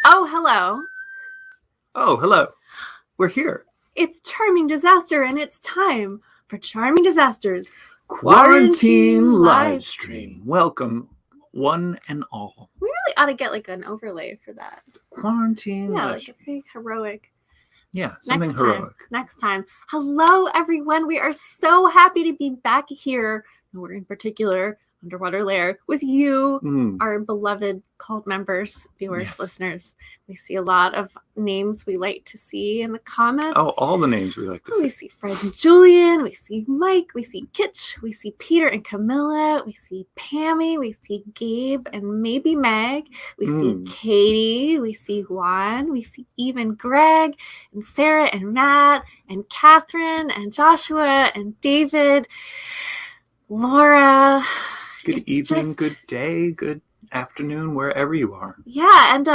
Oh, hello. Oh, hello. We're here. It's Charming Disaster, and it's time for Charming Disasters Quarantine Livestream. Welcome, one and all. We really ought to get like an overlay for that. Quarantine Yeah, Livestream. like a big heroic. Yeah, something heroic. Next time. Hello, everyone. We are so happy to be back here. We're in particular Underwater Lair with you, our beloved cult members, viewers, Yes. Listeners. We see a lot of names we like to see in the comments. Oh, all the names we like to We see. see Fred and Julian, we see Mike, we see Kitch, we see Peter and Camilla, we see Pammy, we see Gabe and maybe Meg, we see Katie, we see Juan, we see Eve and Greg, and Sarah and Matt, and Catherine, and Joshua, and David, Laura. Good evening, good day, good afternoon, wherever you are. Yeah, and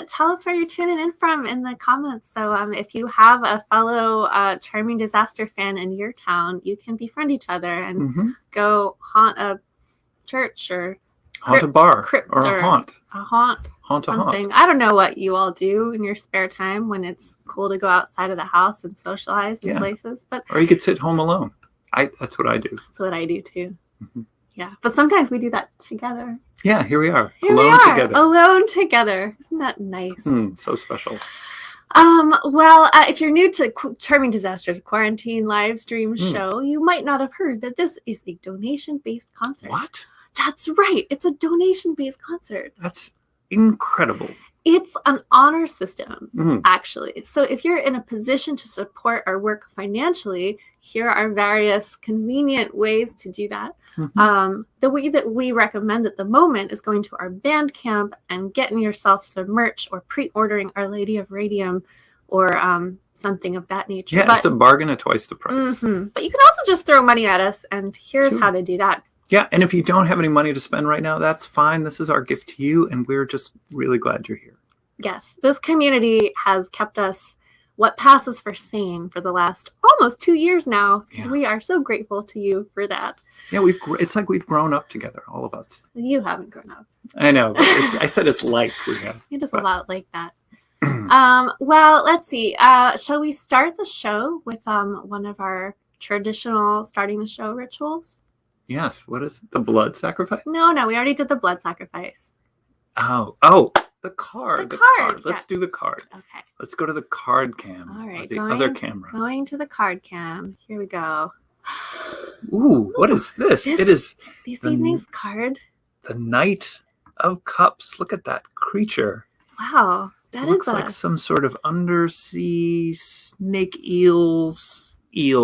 tell us where you're tuning in from in the comments. So if you have a fellow Charming Disaster fan in your town, you can befriend each other and go haunt a church or haunt a bar crypt or a haunt. A haunt. Haunt a something. haunt. I don't know what you all do in your spare time when it's cool to go outside of the house and socialize in places. But or you could sit home alone. That's what I do. That's what I do too. Yeah, but sometimes we do that together. Yeah, here we are. Together. Alone together. Isn't that nice? So special. Well, if you're new to Charming Disasters Quarantine Livestream show, you might not have heard that this is a donation-based concert. What? That's right. It's a donation-based concert. That's incredible. It's an honor system, actually. So if you're in a position to support our work financially, here are various convenient ways to do that. The way that we recommend at the moment is going to our Bandcamp and getting yourself some merch or pre-ordering Our Lady of Radium or something of that nature. Yeah, it's a bargain at twice the price. But you can also just throw money at us, and here's how to do that. Yeah, and if you don't have any money to spend right now, that's fine. This is our gift to you, and we're just really glad you're here. Yes, this community has kept us what passes for sane for the last almost 2 years now. Yeah. We are so grateful to you for that. Yeah, it's like we've grown up together, all of us. You haven't grown up. I know. But I said it's like we have. It is a lot like that. Well, let's see. Shall we start the show with one of our traditional starting the show rituals? Yes. What is it? The blood sacrifice? No, we already did the blood sacrifice. Oh, the card. The card. Let's do the card. Okay. Let's go to the card cam. All right. The other camera. Going to the card cam. Here we go. Ooh, what is this? It is this evening's card. The Knight of Cups. Look at that creature. Wow. That looks like some sort of undersea snake eel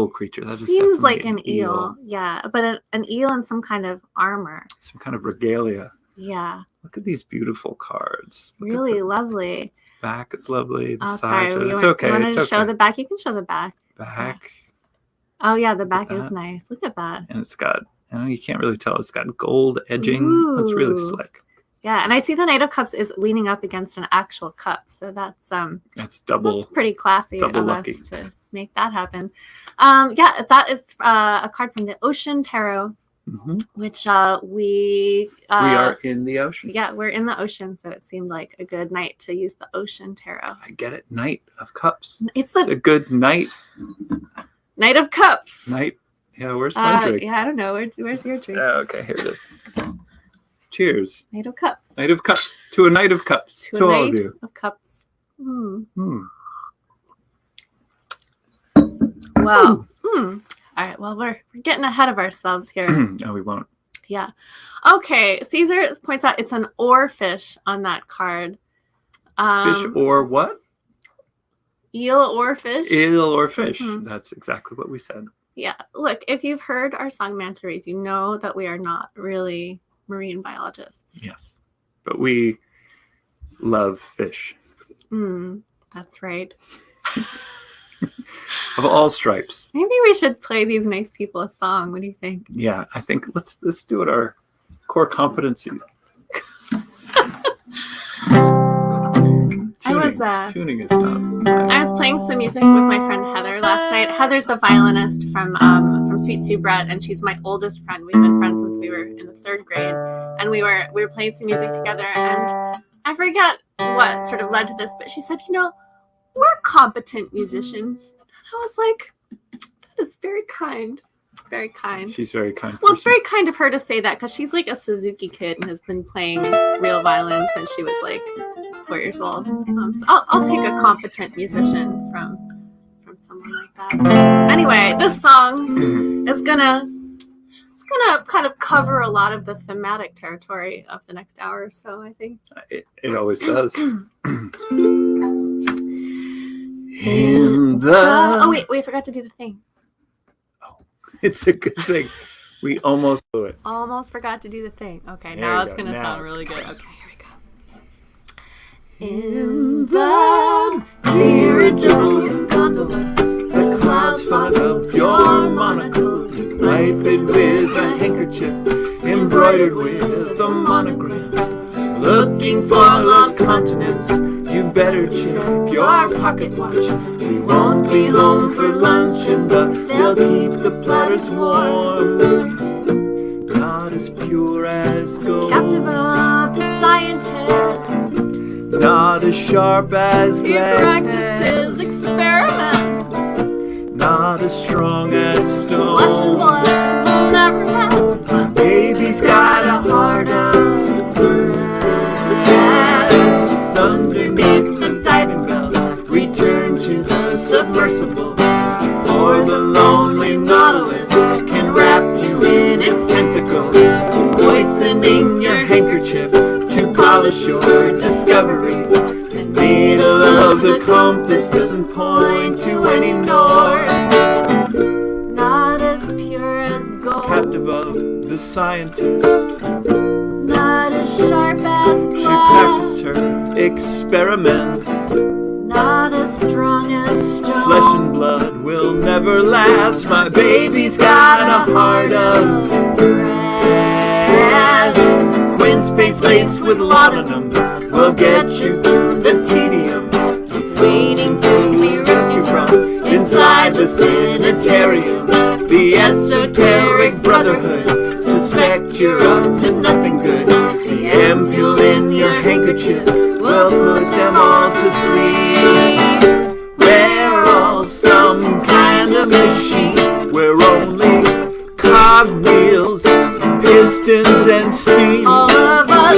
creature. That seems like an eel. Yeah, but an eel in some kind of armor. Some kind of regalia. Yeah. Look at these beautiful cards. Really lovely. Back is lovely. The side. Sorry. It's okay. You wanted to show the back? You can show the back. Back. Oh, yeah. The back is nice. Look at that. And it's got, you can't really tell. It's got gold edging. That's really slick. Yeah. And I see the Knight of Cups is leaning up against an actual cup. So that's double. That's pretty classy double of lucky. Us to make that happen. Yeah. That is a card from the Ocean Tarot. Which we are in the ocean. Yeah, we're in the ocean, so it seemed like a good night to use the Ocean Tarot. I get it. Knight of Cups. It's a good night. Knight of Cups. Night. Yeah, where's my drink? Yeah, I don't know. Where's your drink? Okay, here it is. Cheers. Knight of Cups. Knight of Cups. To a Knight of Cups. To all of you. Of Cups. Wow. All right, well, we're getting ahead of ourselves here. No, we won't. Yeah. Okay, Caesar points out it's an oarfish on that card. Fish or what? Eel or fish. Eel or fish. That's exactly what we said. Yeah. Look, if you've heard our song Manta Rays, you know that we are not really marine biologists. Yes, but we love fish. That's right. Of all stripes. Maybe we should play these nice people a song. What do you think? Yeah, I think let's do it our core competency. Tuning is tough. I was playing some music with my friend Heather last night. Heather's the violinist from Sweet Soubrette, and she's my oldest friend. We've been friends since we were in the 3rd grade, and we were playing some music together, and I forget what sort of led to this, but she said, we're competent musicians. And I was like, that is very kind. Very kind. She's very kind. Well, it's very kind of her to say that because she's like a Suzuki kid and has been playing real violin since she was like 4 years old. So I'll take a competent musician from someone like that. Anyway, this song is gonna kind of cover a lot of the thematic territory of the next hour or so, I think. It always does. Oh wait, I forgot to do the thing. It's a good thing. We almost blew it. Almost forgot to do the thing. Okay, There now you it's go. going to Now sound it's really good. good. Okay, here we go. In the dirigible gondola, the clouds fog up your monocle. You wipe it with a handkerchief embroidered with a monogram. Looking for lost continents, you better check your pocket watch. We won't be home for luncheon, but they'll keep the platters warm. Not as pure as gold, Captive of the scientist, not as sharp as he glass, practiced his experiments. not as strong as stone. Flesh and blood will never last, but Baby's got a heart of brass. Underneath the diving bell, return to the submersible. For the lonely nautilus can wrap you in its tentacles, moistening your handkerchief to polish your discoveries. The needle of the compass doesn't point to any north. not as pure as gold, Captive of the scientist, not as sharp as she glass, practiced her experiments. not as strong as stone. Flesh and blood will never last. My baby's got a heart of brass. Quince paste laced with laudanum will get you through the tedium of waiting to be rescued from inside the sanitarium. The esoteric brotherhood suspect you're up to nothing good. The ampule in your handkerchief will put them all to sleep. We're all some kind of machine. We're only cogwheels, pistons, and steam. All of us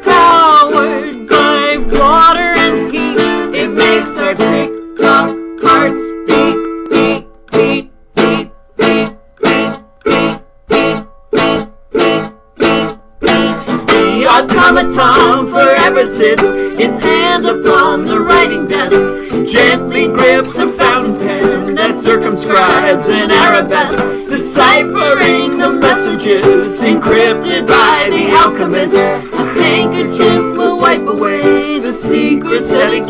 powered by water and heat. It makes our tick-tock hearts beat, beat, beat, beat, beat, beat, beat, beat, beat, beat, beat, beat. The automaton forever sits its hand upon the writing desk, gently grips a fountain pen that circumscribes an arabesque, deciphering the messages encrypted by the alchemist. A handkerchief will wipe away the secrets that it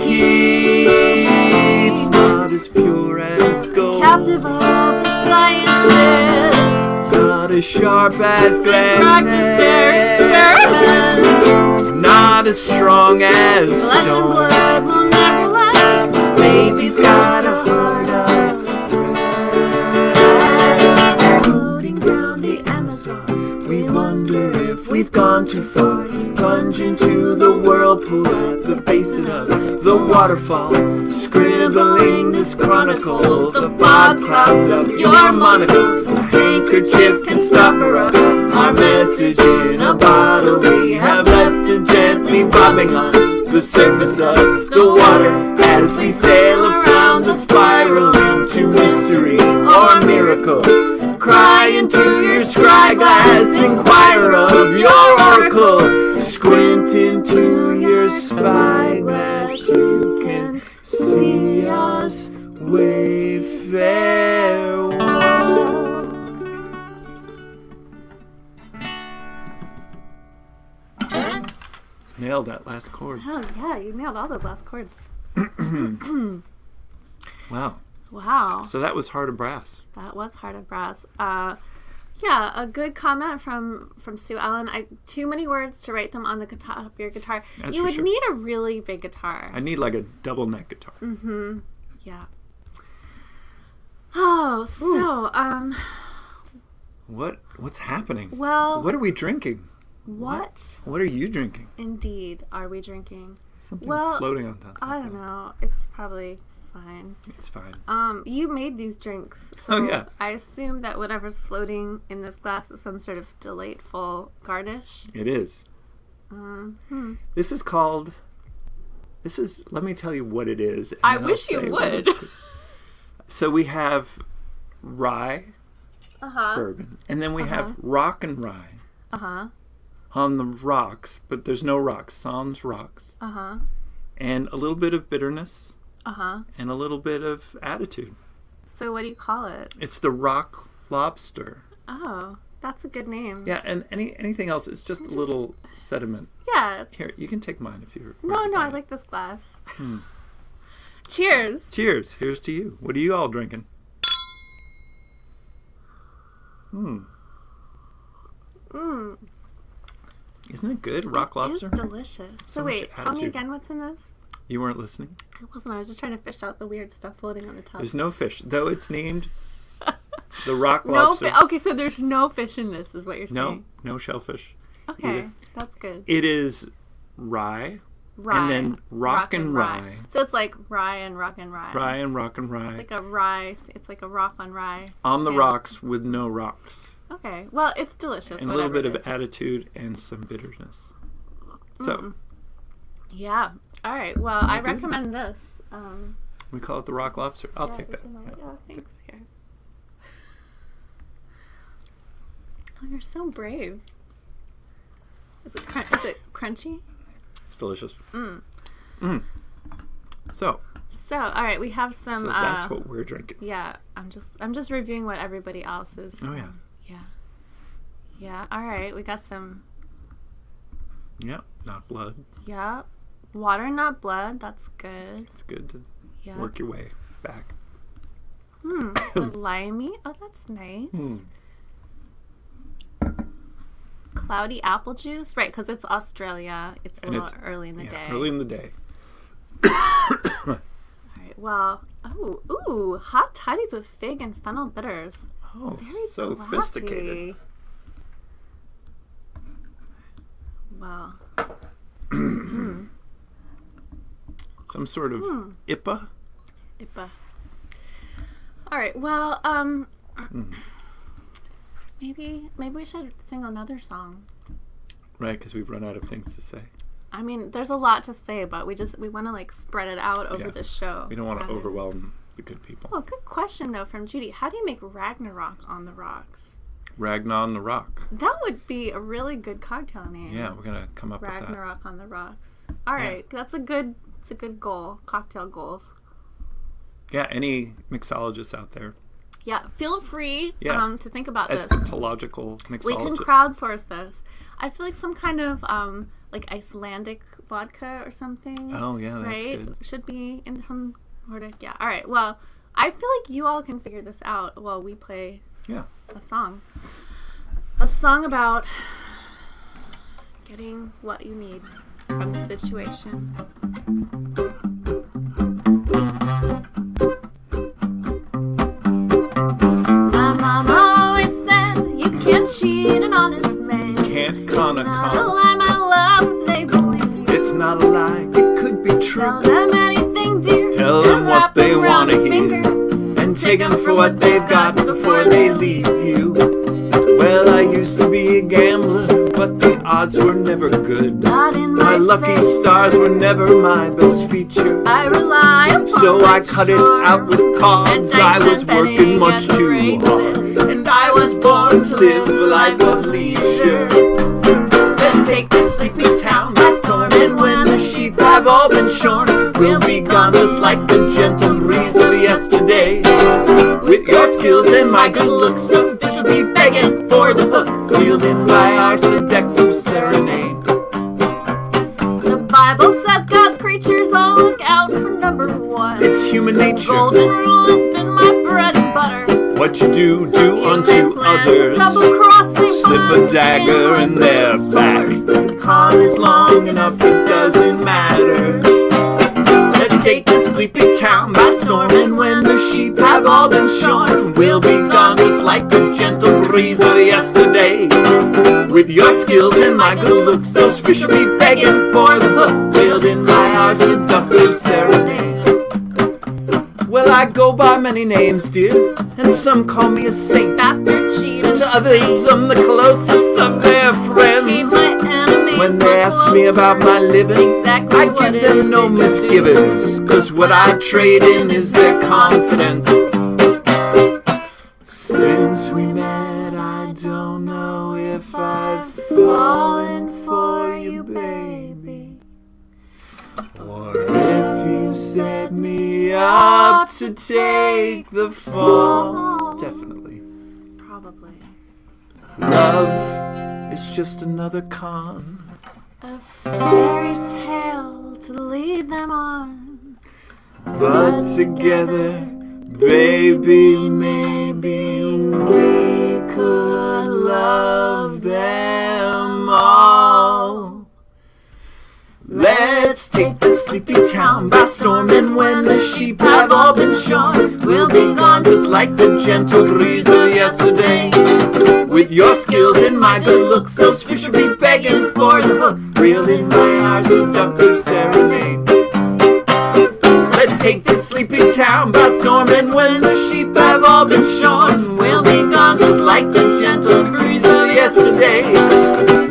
keeps. Not as pure as gold, Captive of the scientist, not as sharp as glass, practice their experiments. not as strong as Flesh and stone. blood will never last. My baby's got a heart of brass. Floating down the Amazon, we wonder if we've gone too far. Plunge into the whirlpool at the basin of the waterfall, scribbling this chronicle, the fog clouds of your monocle. A handkerchief can stop her up, our message in a bottle. We have left it gently bobbing on the surface of the water as we sail around the spiral into mystery or miracle. Cry into your scry glass, inquire of your oracle. Squint into your spyglass, you can see us wave farewell. Nailed that last chord. Oh yeah, you nailed all those last chords. Wow. Wow, So that was Heart of Brass. that was Heart of Brass. Yeah, a good comment from Sue Ellen. Too many words to write them on the top of your guitar. That's You for would sure. need a really big guitar. I need like a double neck guitar. Mm-hmm. Yeah. Oh, so What's happening? well, What are we drinking? what What are you drinking? indeed are we drinking? something Well, floating on top. I don't know. It's probably fine. It's fine. You made these drinks, so Oh, yeah. I assume that whatever's floating in this glass is some sort of delightful garnish. It is. This is called... Let me tell you what it is. And I then wish I'll you say what would. it's- So we have rye bourbon, and then we have rock and rye on the rocks, but there's no rocks, sans rocks, and a little bit of bitterness, and a little bit of attitude. So what do you call it? It's the rock lobster. Oh, that's a good name. Yeah, and anything else, it's just a little sediment. Yeah. Here, you can take mine if you're... No, I like this glass. Cheers. Cheers. Here's to you. What are you all drinking? Isn't it good? Rock lobster? It's delicious. So wait, tell me again what's in this? You weren't listening? I wasn't. I was just trying to fish out the weird stuff floating on the top. There's no fish, though it's named the rock lobster. Okay, so there's no fish in this, is what you're saying. No shellfish. Okay, either. That's good. It is rye. And then rock and rye. So it's like rye and rock and rye. Rye and rock and rye. It's like a rye. It's like a rock on rye. On the rocks with no rocks. Okay. Well, it's delicious. And a little bit of attitude and some bitterness. So. Yeah. All right. Well, I recommend this. We call it the rock lobster. I'll take that. Yeah, thanks. Here. Oh, you're so brave. Is it crunchy? It's delicious. So, all right, we have some. So that's what we're drinking. Yeah, I'm just reviewing what everybody else is. Oh yeah. Yeah. All right, we got some. Yep, not blood. Yeah, water, not blood. That's good. It's good to work your way back. Limey. Oh, that's nice. Cloudy apple juice, right? Because it's Australia. It's a little early in the day. Early in the day. All right. Well, ooh, hot toddies with fig and fennel bitters. Oh, very so classy. sophisticated. Wow. Some sort of IPA. All right. Well, maybe we should sing another song. Right, because we've run out of things to say. I mean, there's a lot to say, but we want to like spread it out over the show. We don't want to overwhelm the good people. Oh, good question though from Judy. How do you make Ragnarok on the rocks? Ragnar on the Rock. That would be a really good cocktail name. Yeah, we're gonna come up with that. Ragnarok on the rocks. All right, that's a good goal. Cocktail goals. Yeah, any mixologists out there? Yeah, feel free to think about this. Eschatological mixologists. We can crowdsource this. I feel like some kind of like Icelandic vodka or something. Oh yeah, that's right? good. Should be in some Nordic. Yeah. All right. Well, I feel like you all can figure this out while we play a song. A song about getting what you need from the situation. My mom always said you can't cheat an honest man. Can't con a Not a con. lie, my love, if they believe. It's not a lie, it could be true. Tell them anything, dear. Tell them and what wrap they them want to around your hear. finger. And take them for what they've got before they leave you. Well, I used to be a gambler, but the odds were never good. Not in My lucky face. stars were never my best feature. I rely upon So I cut it charm. out with cards. And I dice was and working betting much and too races. hard. And I was born to live a life of leisure. Let's take this sleepy town by storm. And when the sheep have all been shorn, we'll be gone just like the gentle breeze of yesterday. With your skills and my good looks, those bitches be begging for the hook, wielding by our seductive serenade. The Bible says God's creatures all look out for number one. It's human nature. Golden rule has been my bread and butter. What you do You unto may plan to others. double-cross me, Slip but a dagger in their back. If the con is long enough, it doesn't matter. Let's take this sleepy town by storm. And when the sheep have all been shorn, we'll be gone just like the gentle breeze of yesterday. With your skills and my good looks, those fish will be begging for the hook, reeled in by our seductive serenade. Well, I go by many names, dear, and some call me a saint. Bastard, cheat, and To others, I'm the closest of their friends. When they ask me about my living, exactly I give them no misgivings, 'cause what I trade in is their confidence. Since we met, I don't know if I've fallen for you, baby, or if you set me up to take the fall. Definitely. Probably. Love is just another con. A fairy tale to lead them on. But together, baby, maybe we could love them all. Let's take the sleepy town by storm, and when the sheep have all been shorn, we'll be gone just like the gentle breeze of yesterday. With your skills and my good looks, those fish will be begging for the hook, reeled in by our seductive serenade. Let's take this sleepy town by storm, and when the sheep have all been shorn, we'll be gone just like the gentle breeze of yesterday.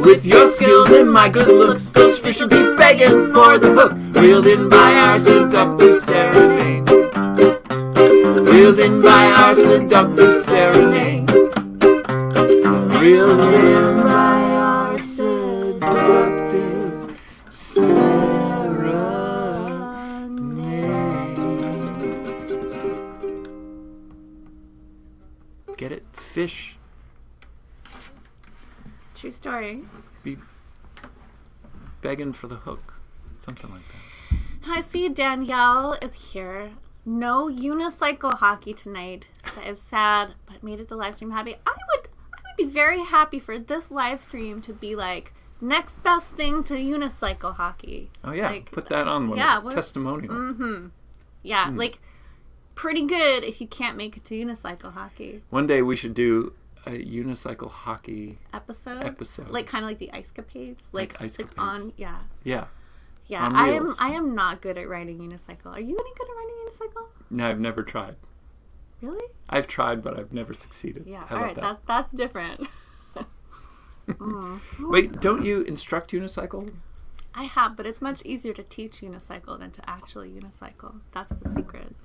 With your skills and my good looks, those fish will be begging for the hook, reeled in by our seductive serenade. Reeled in by our seductive serenade. Reeled in by our seductive serenade. Get it? Fish. True story. Be begging for the hook. Something like that. I see Danielle is here. No unicycle hockey tonight. It's sad, but made it the live stream happy. I would be very happy for this live stream to be like next best thing to unicycle hockey. Oh yeah, like, put that on one. Yeah, testimonial. Mm-hmm. Yeah, like pretty good if you can't make it to unicycle hockey. One day we should do a unicycle hockey episode, like kind of like the Ice Capades, like Ice Capades. On on I wheels. am not good at riding unicycle. Are you any good at riding unicycle? No, I've never tried. Really? I've tried, but I've never succeeded. Yeah. How all about right, that's different. Wait, don't you instruct unicycle? I have, but it's much easier to teach unicycle than to actually unicycle. That's the secret.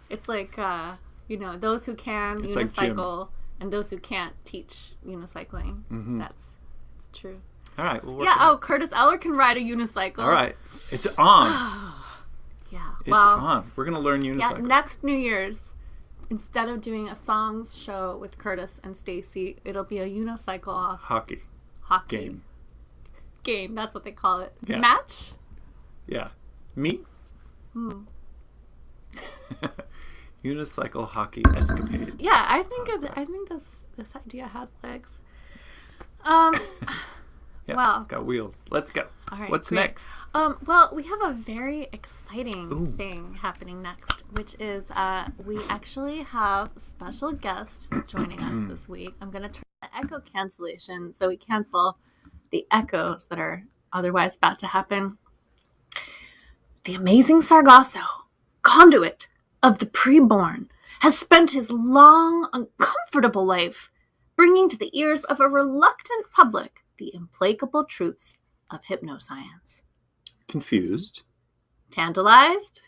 It's like those who can it's unicycle and those who can't teach unicycling. Mm-hmm. It's true. All right, we'll work. Yeah. Oh, Curtis Eller can ride a unicycle. All right, it's on. Yeah. It's on. We're gonna learn unicycle. Yeah. Next New Year's, instead of doing a songs show with Curtis and Stacy, it'll be a unicycle hockey game. That's what they call it. Yeah. Match. Yeah. Meet. Unicycle hockey escapades. Yeah, I think this idea has legs. Yeah, well, got wheels. Let's go. All right, What's great. next? Well, we have a very exciting thing happening next, which is we actually have a special guest joining us this week. I'm going to turn the echo cancellation so we cancel the echoes that are otherwise about to happen. The Amazing Sargasso, conduit of the preborn, has spent his long, uncomfortable life bringing to the ears of a reluctant public the implacable truths of hypnoscience. Confused. Tantalized?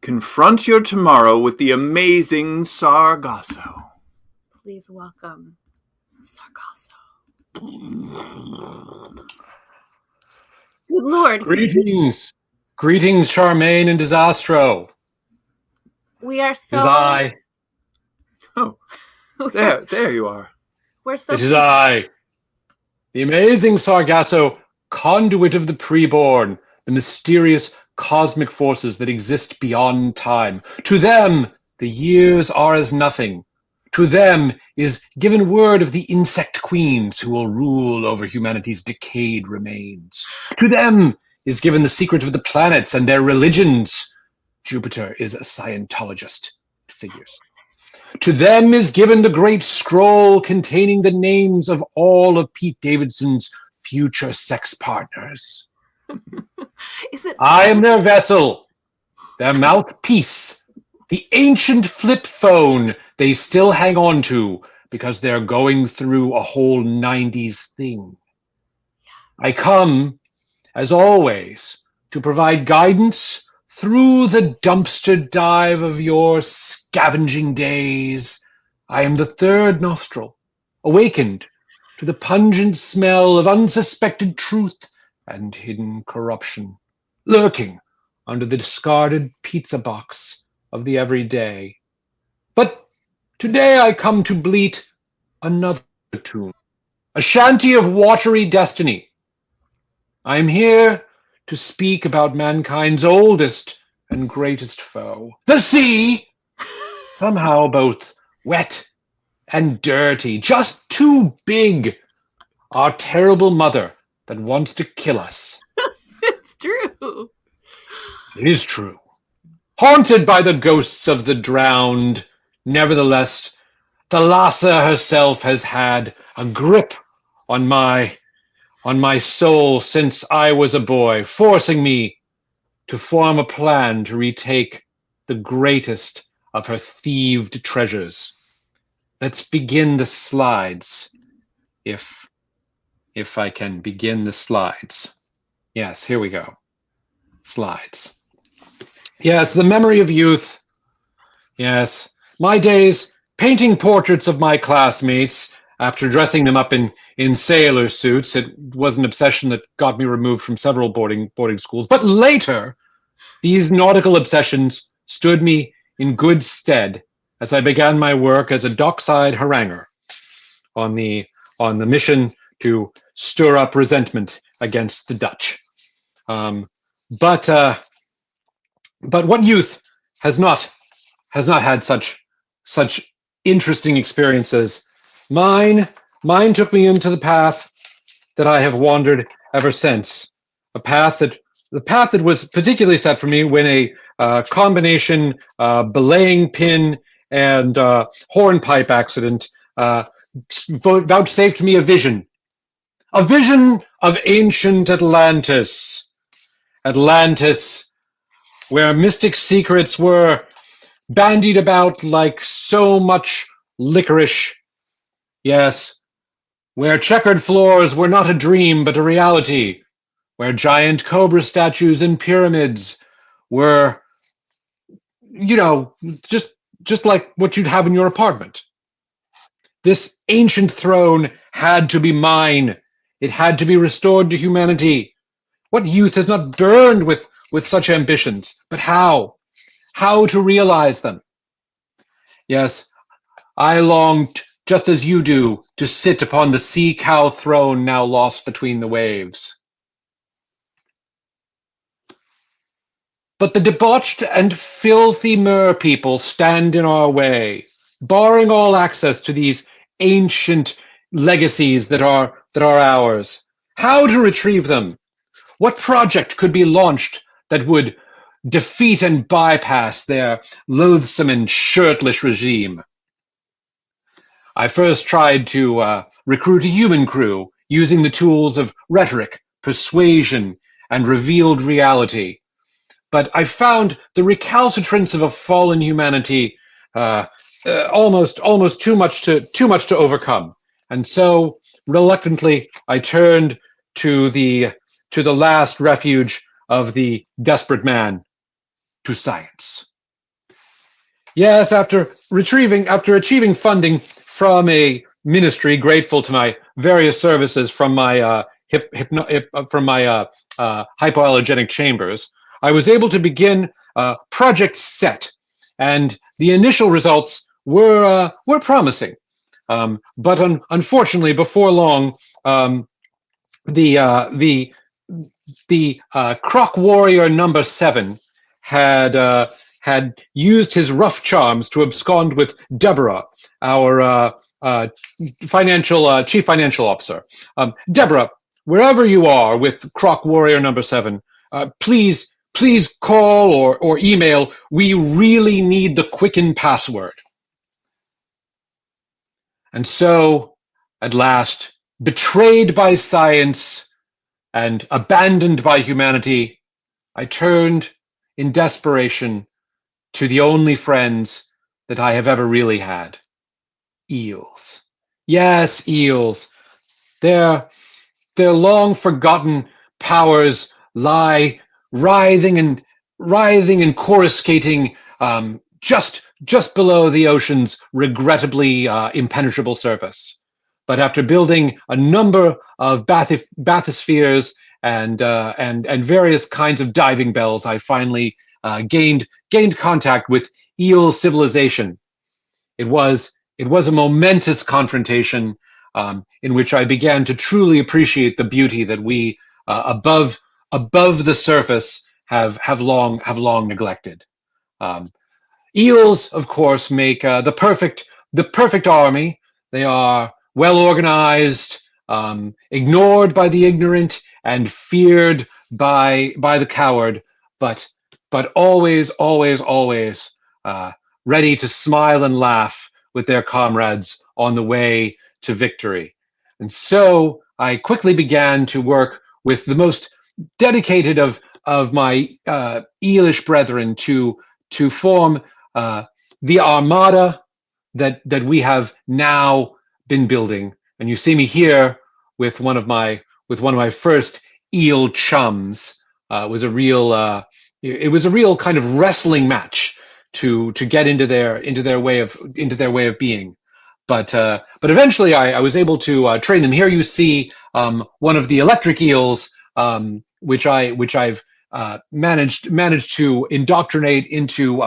Confront your tomorrow with the Amazing Sargasso. Please welcome Sargasso. Good Lord. Greetings, Charmaine and Disastro. We are so... It is I. Oh, there you are. We're so... It is I, the Amazing Sargasso, conduit of the preborn, the mysterious cosmic forces that exist beyond time. To them, the years are as nothing. To them is given word of the insect queens who will rule over humanity's decayed remains. To them is given the secret of the planets and their religions. Jupiter is a Scientologist. Figures. To them is given the great scroll containing the names of all of Pete Davidson's future sex partners. Is it? I am their vessel, their mouthpiece, the ancient flip phone they still hang on to because they're going through a whole 90s thing. I come, as always, to provide guidance through the dumpster dive of your scavenging days. I am the third nostril, awakened to the pungent smell of unsuspected truth and hidden corruption, lurking under the discarded pizza box of the everyday. But today I come to bleat another tune, a shanty of watery destiny. I am here to speak about mankind's oldest and greatest foe, the sea, somehow both wet and dirty, just too big, our terrible mother that wants to kill us. It's true. It is true. Haunted by the ghosts of the drowned, nevertheless, the Lhasa herself has had a grip on my soul since I was a boy, forcing me to form a plan to retake the greatest of her thieved treasures. Let's begin the slides, if I can begin the slides. Yes, here we go. Slides. Yes, the memory of youth. Yes, my days painting portraits of my classmates after dressing them up in sailor suits. It was an obsession that got me removed from several boarding schools. But later, these nautical obsessions stood me in good stead as I began my work as a dockside haranguer on the mission to stir up resentment against the Dutch. But what youth has not had such interesting experiences? Mine took me into the path that I have wandered ever since. The path that was particularly set for me when a combination belaying pin and hornpipe accident vouchsafed me a vision of ancient Atlantis. Atlantis, where mystic secrets were bandied about like so much licorice. Yes, where checkered floors were not a dream but a reality, where giant cobra statues and pyramids were, just like what you'd have in your apartment. This ancient throne had to be mine. It had to be restored to humanity. What youth has not burned with such ambitions? But how? How to realize them? Yes, I longed, just as you do, to sit upon the sea cow throne now lost between the waves. But the debauched and filthy mer people stand in our way, barring all access to these ancient legacies that are ours. How to retrieve them? What project could be launched that would defeat and bypass their loathsome and shirtless regime? I first tried to recruit a human crew using the tools of rhetoric, persuasion, and revealed reality. But I found the recalcitrance of a fallen humanity almost too much to overcome, and so reluctantly I turned to the last refuge of the desperate man, to science. Yes, after achieving funding from a ministry grateful to my various services from my hypoallergenic chambers, I was able to begin Project Set, and the initial results were promising. But unfortunately, before long, the Croc Warrior number 7 had used his rough charms to abscond with Deborah, our chief financial officer. Deborah, wherever you are with Croc Warrior number 7, please call or email. We really need the Quicken password. And so, at last, betrayed by science and abandoned by humanity, I turned in desperation to the only friends that I have ever really had. Eels. Yes, eels. Their long forgotten powers lie writhing and coruscating just below the ocean's regrettably impenetrable surface. But after building a number of bathyspheres and various kinds of diving bells, I finally gained contact with eel civilization. It was a momentous confrontation in which I began to truly appreciate the beauty that we above the surface have long neglected. Um, Eels, of course, make the perfect army. They are well organized, ignored by the ignorant, and feared by the coward. But always ready to smile and laugh with their comrades on the way to victory. And so I quickly began to work with the most dedicated of my eelish brethren to form the armada that we have now been building. And you see me here with one of my first eel chums. It was a real kind of wrestling match to get into their way of being. But eventually I was able to train them. Here you see one of the electric eels, which I've managed to indoctrinate into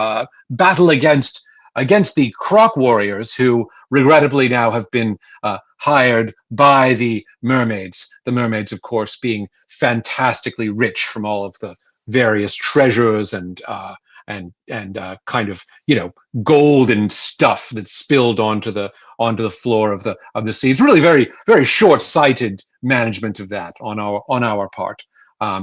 battle against the croc warriors, who regrettably now have been hired by the mermaids. The mermaids, of course, being fantastically rich from all of the various treasures and kind of gold and stuff that's spilled onto the floor of the sea. It's really very short-sighted management of that on our part.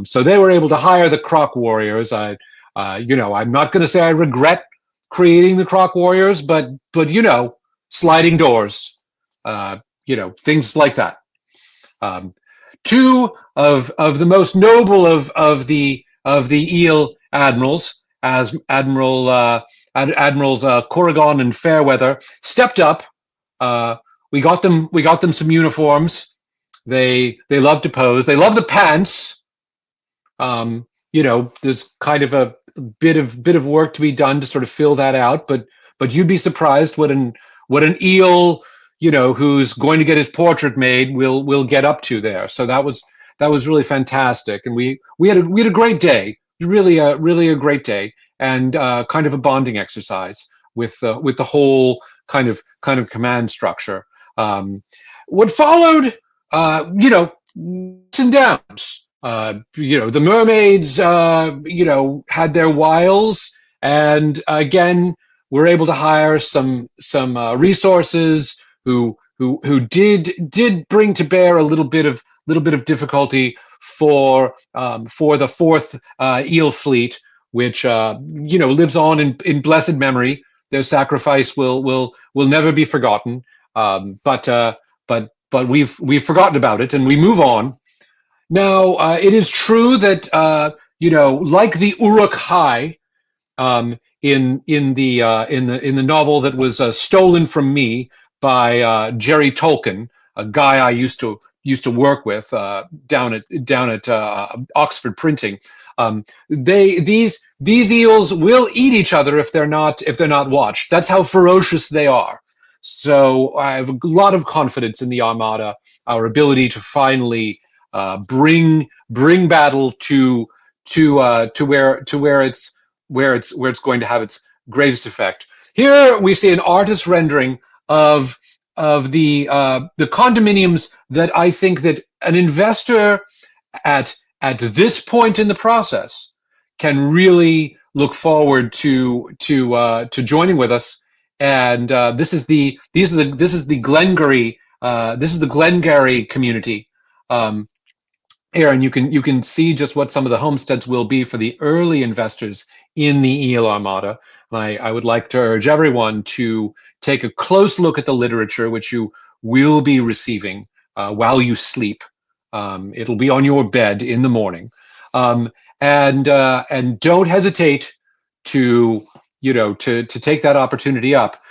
So they were able to hire the croc warriors. I'm not going to say I regret creating the croc warriors, but sliding doors, things like that. Two of the most noble of the eel admirals, as Admirals Corrigan and Fairweather, stepped up. We got them some uniforms. They love to pose. They love the pants. There's kind of a bit of work to be done to sort of fill that out, but you'd be surprised what an eel, who's going to get his portrait made will get up to there. So that was really fantastic, and we had a great day. Really a great day, and kind of a bonding exercise with the whole kind of command structure. What followed, ups and downs. The mermaids, had their wiles, and again, were able to hire some resources who did bring to bear a little bit of difficulty for the fourth eel fleet, which lives on in blessed memory. Their sacrifice will never be forgotten. But we've forgotten about it, and we move on. Now, it is true that like the Uruk-hai in the novel that was stolen from me by Jerry Tolkien, a guy I used to work with down at Oxford Printing. These eels will eat each other if they're not watched. That's how ferocious they are. So I have a lot of confidence in the Armada, our ability to finally bring battle to where it's going to have its greatest effect. Here we see an artist's rendering of the condominiums that I think that an investor at this point in the process can really look forward to joining with us. And this is the Glengarry community. Aaron, you can see just what some of the homesteads will be for the early investors in the Eel Armada. And I would like to urge everyone to take a close look at the literature, which you will be receiving while you sleep. It'll be on your bed in the morning, and don't hesitate to to take that opportunity up.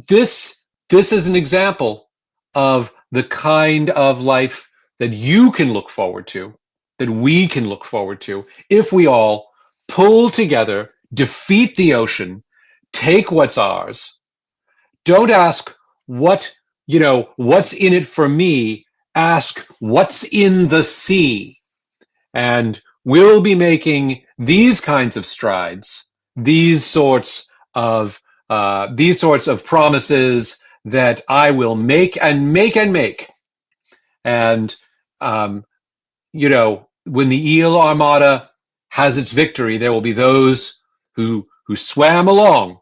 This is an example of the kind of life that you can look forward to, that we can look forward to, if we all pull together, defeat the ocean, take what's ours. Don't ask what's in it for me. Ask what's in the sea. And we'll be making these kinds of strides, these sorts of promises that I will make and make and make. And when the Eel Armada has its victory, there will be those who swam along,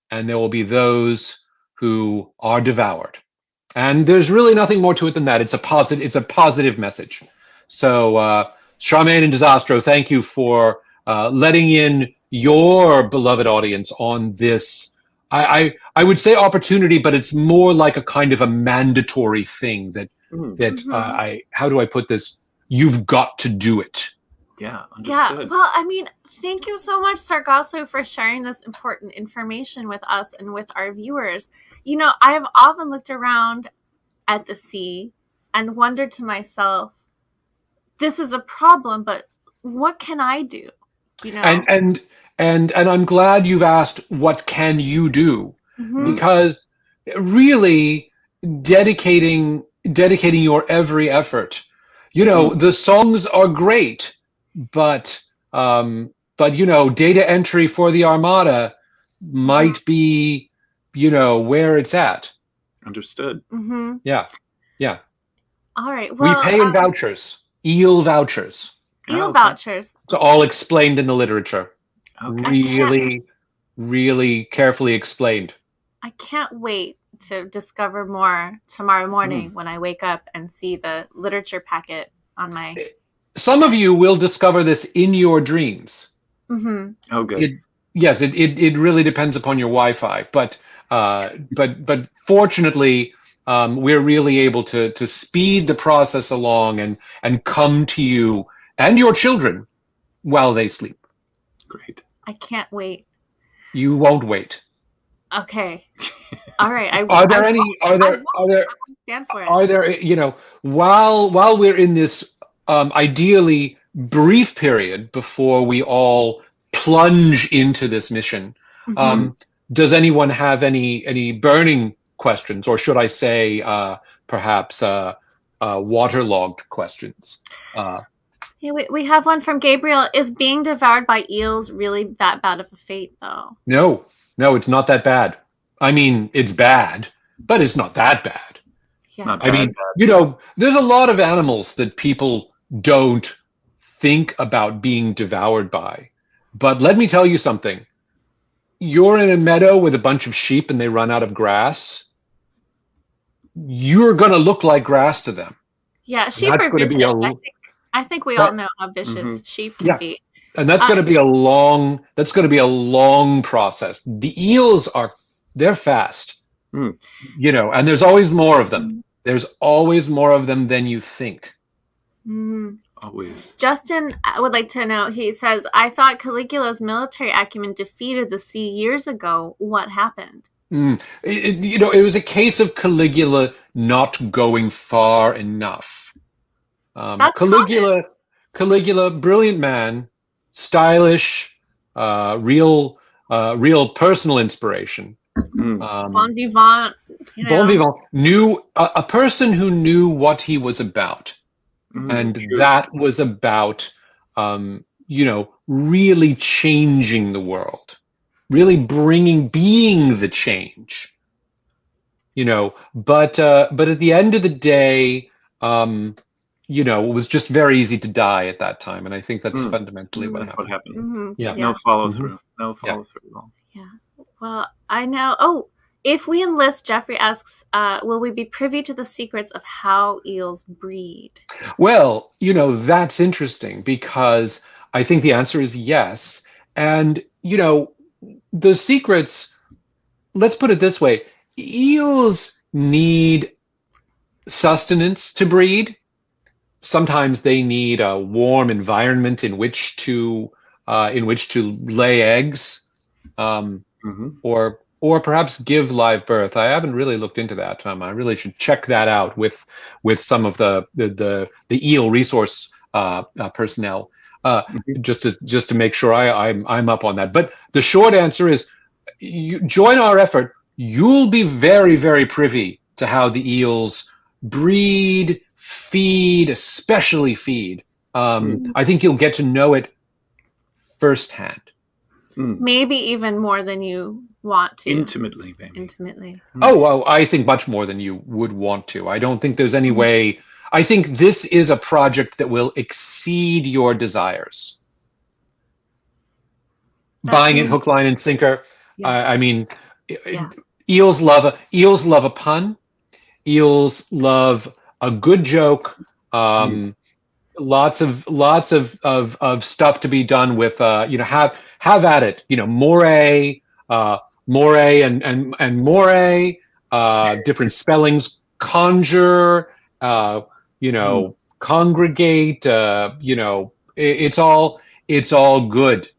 and there will be those who are devoured. And there's really nothing more to it than that. It's a positive message. So Charmaine and Disastro, thank you for letting in your beloved audience on this. I would say opportunity, but it's more like a kind of a mandatory thing that how do I put this? You've got to do it. Yeah, understood. Yeah, well, I mean, thank you so much, Sargasso, for sharing this important information with us and with our viewers. I have often looked around at the sea and wondered to myself, this is a problem, but what can I do? And I'm glad you've asked, what can you do? Because really dedicating your every effort. The songs are great, but data entry for the Armada might be where it's at. Understood. Yeah. All right. Well, we pay in vouchers, eel vouchers. Eel vouchers. It's all explained in the literature. Okay. Really carefully explained. I can't wait to discover more tomorrow morning when I wake up and see the literature packet on my... Some of you will discover this in your dreams. Oh, good. It really depends upon your Wi-Fi, but fortunately, we're really able to speed the process along and come to you and your children while they sleep. Great. I can't wait. You won't wait. Okay. All right. Are there, while we're in this ideally brief period before we all plunge into this mission, does anyone have any burning questions, or should I say perhaps waterlogged questions? Yeah, we have one from Gabriel. Is being devoured by eels really that bad of a fate, though? No, it's not that bad. I mean, it's bad, but it's not that bad. Yeah. I mean, there's a lot of animals that people don't think about being devoured by. But let me tell you something. You're in a meadow with a bunch of sheep and they run out of grass. You're going to look like grass to them. Yeah, sheep are vicious. I think we all know how vicious sheep can be. And that's going to be a long process. The eels they're fast. And there's always more of them. There's always more of them than you think. Always. Justin would like to know, he says, I thought Caligula's military acumen defeated the sea years ago. What happened? It was a case of Caligula not going far enough. Caligula, brilliant man, stylish, real personal inspiration. Bon vivant. Bon vivant. Knew a person who knew what he was about. And that was about, really changing the world, really being the change, but at the end of the day, it was just very easy to die at that time. And I think that's fundamentally what happened. Yeah. No follow through. No follow through at all. Yeah. Well, I know. Oh, If we enlist, Jeffrey asks, will we be privy to the secrets of how eels breed? Well, that's interesting because I think the answer is yes. And, the secrets, let's put it this way. Eels need sustenance to breed. Sometimes they need a warm environment in which to lay eggs, or perhaps give live birth. I haven't really looked into that. I really should check that out with some of the eel resource personnel, just to make sure I'm up on that. But the short answer is, you join our effort. You'll be very, very privy to how the eels breed, feed, especially feed. I think you'll get to know it firsthand. Maybe even more than you want to. Intimately, maybe. Intimately. Oh, well, I think much more than you would want to. I don't think there's any way. I think this is a project that will exceed your desires. Buying it hook, line, and sinker. Yeah. Eels love a pun. Eels love a good joke. Lots of stuff to be done with. Have at it. Moray, and moray. Different spellings. Conjure. Congregate. It's all good.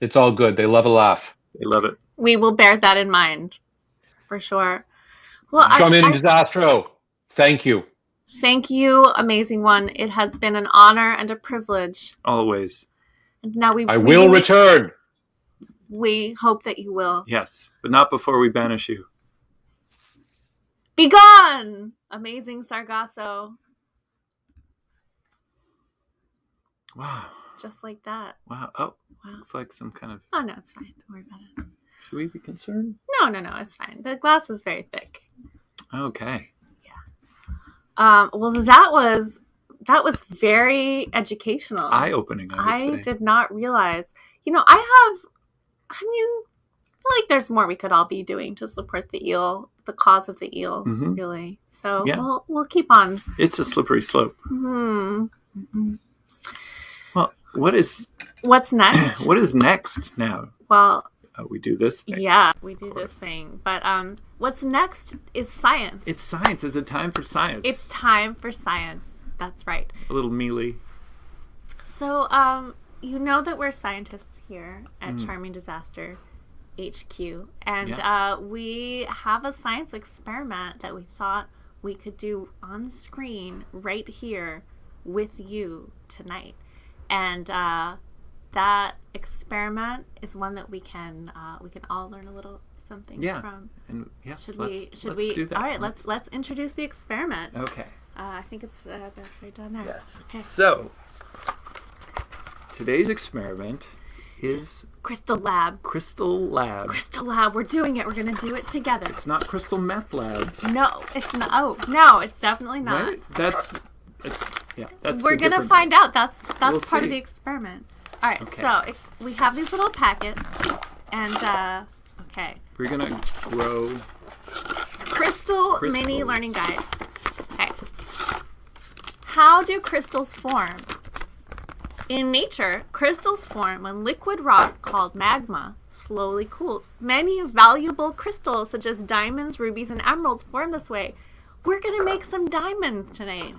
It's all good. They love a laugh. They love it. We will bear that in mind, for sure. Well, Charmaine and Disastro, thank you. Thank you, amazing one. It has been an honor and a privilege. Always. And now I will return. We hope that you will. Yes, but not before we banish you. Be gone, amazing Sargasso. Wow. Just like that. Wow. Oh, wow. It's like some kind of... Oh, no, it's fine. Don't worry about it. Should we be concerned? No, it's fine. The glass is very thick. Okay. Yeah. Well, that was very educational. Eye-opening, I would say. I did not realize. I feel like there's more we could all be doing to support the cause of the eels, really. So we'll keep on. It's a slippery slope. Well, what's next? What is next now? Well, we do this thing. Yeah, we do this thing. But what's next is science. It's science. It's a time for science. It's time for science. That's right. A little mealy. So, you know that we're scientists here at Charming Disaster HQ. And we have a science experiment that we thought we could do on screen right here with you tonight. And that experiment is one that we can all learn a little something from. And should let's we do that? All right, let's introduce the experiment. Okay. I think it's that's right down there. Yes. Okay. So today's experiment is Crystal Lab. Crystal Lab. Crystal Lab. We're doing it. We're gonna do it together. It's not Crystal Meth Lab. No, it's not. Oh no, it's definitely not. Right? That's. We're gonna find out. That's we'll part of see. the experiment. All right. Okay. So we have these little packets, and okay. We're gonna grow Crystals. Mini learning guide. Okay. How do crystals form? In nature, crystals form when liquid rock called magma slowly cools. Many valuable crystals, such as diamonds, rubies, and emeralds, form this way. We're gonna make some diamonds tonight.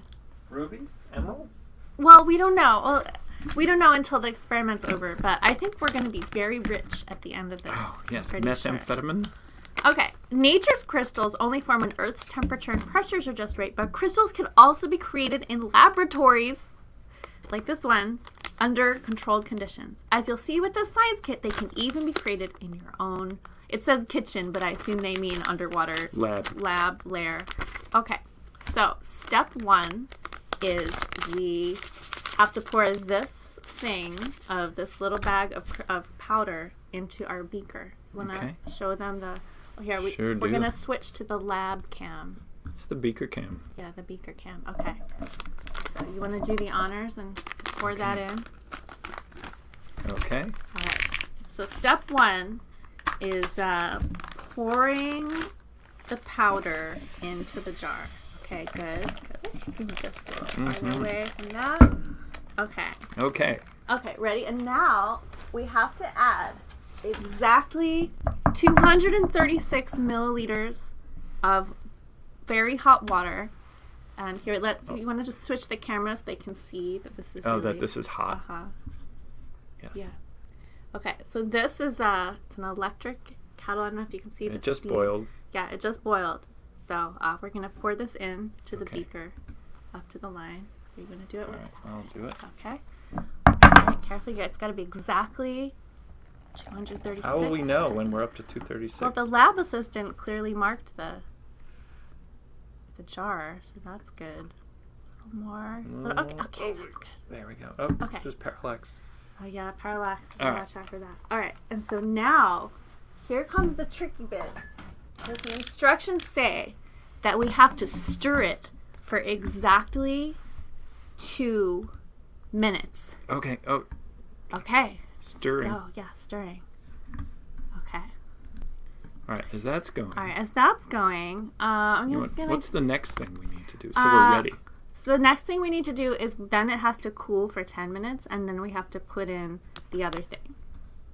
Rubies? Emeralds? Well, we don't know. Well, we don't know until the experiment's over, but I think we're going to be very rich at the end of this. Oh, yes. Methamphetamine? Sure. Okay. Nature's crystals only form when Earth's temperature and pressures are just right, but crystals can also be created in laboratories, like this one, under controlled conditions. As you'll see with this science kit, they can even be created in your own... It says kitchen, but I assume they mean underwater... Lab, lair. Okay. So, step one is we have to pour this thing of this little bag of powder into our beaker. You want to show them the... Here, we're going to switch to the lab cam. It's the beaker cam. Yeah, the beaker cam. Okay. So you want to do the honors and pour that in? Okay. All right. So step one is pouring the powder into the jar. Okay, good. Let's just move this a little farther away from that. Okay. Okay. Okay, ready? And now we have to add exactly 236 milliliters of very hot water. And here, you want to just switch the camera so they can see that this is that this is hot. Yes. Yeah. Okay, so this is it's an electric kettle. I don't know if you can see it just boiled. Yeah, it just boiled. So we're going to pour this in to the beaker up to the line. Are you going to do it? All right, I'll do it. Okay. All right, carefully. It's got to be exactly 236. How will we know when we're up to 236? Well, the lab assistant clearly marked the jar, so that's good. A little more. Okay, that's good. There we go. Oh, okay. There's parallax. Oh, yeah, parallax. All right. Watch out for that. All right, and so now, here comes the tricky bit. Because the instructions say that we have to stir it for exactly 2 minutes. Okay. Oh. Okay. Stirring. Oh, yeah, stirring. Okay. All right, as that's going. All right, as that's going, I'm just gonna. What's the next thing we need to do? So we're ready. So the next thing we need to do is then it has to cool for 10 minutes, and then we have to put in the other thing,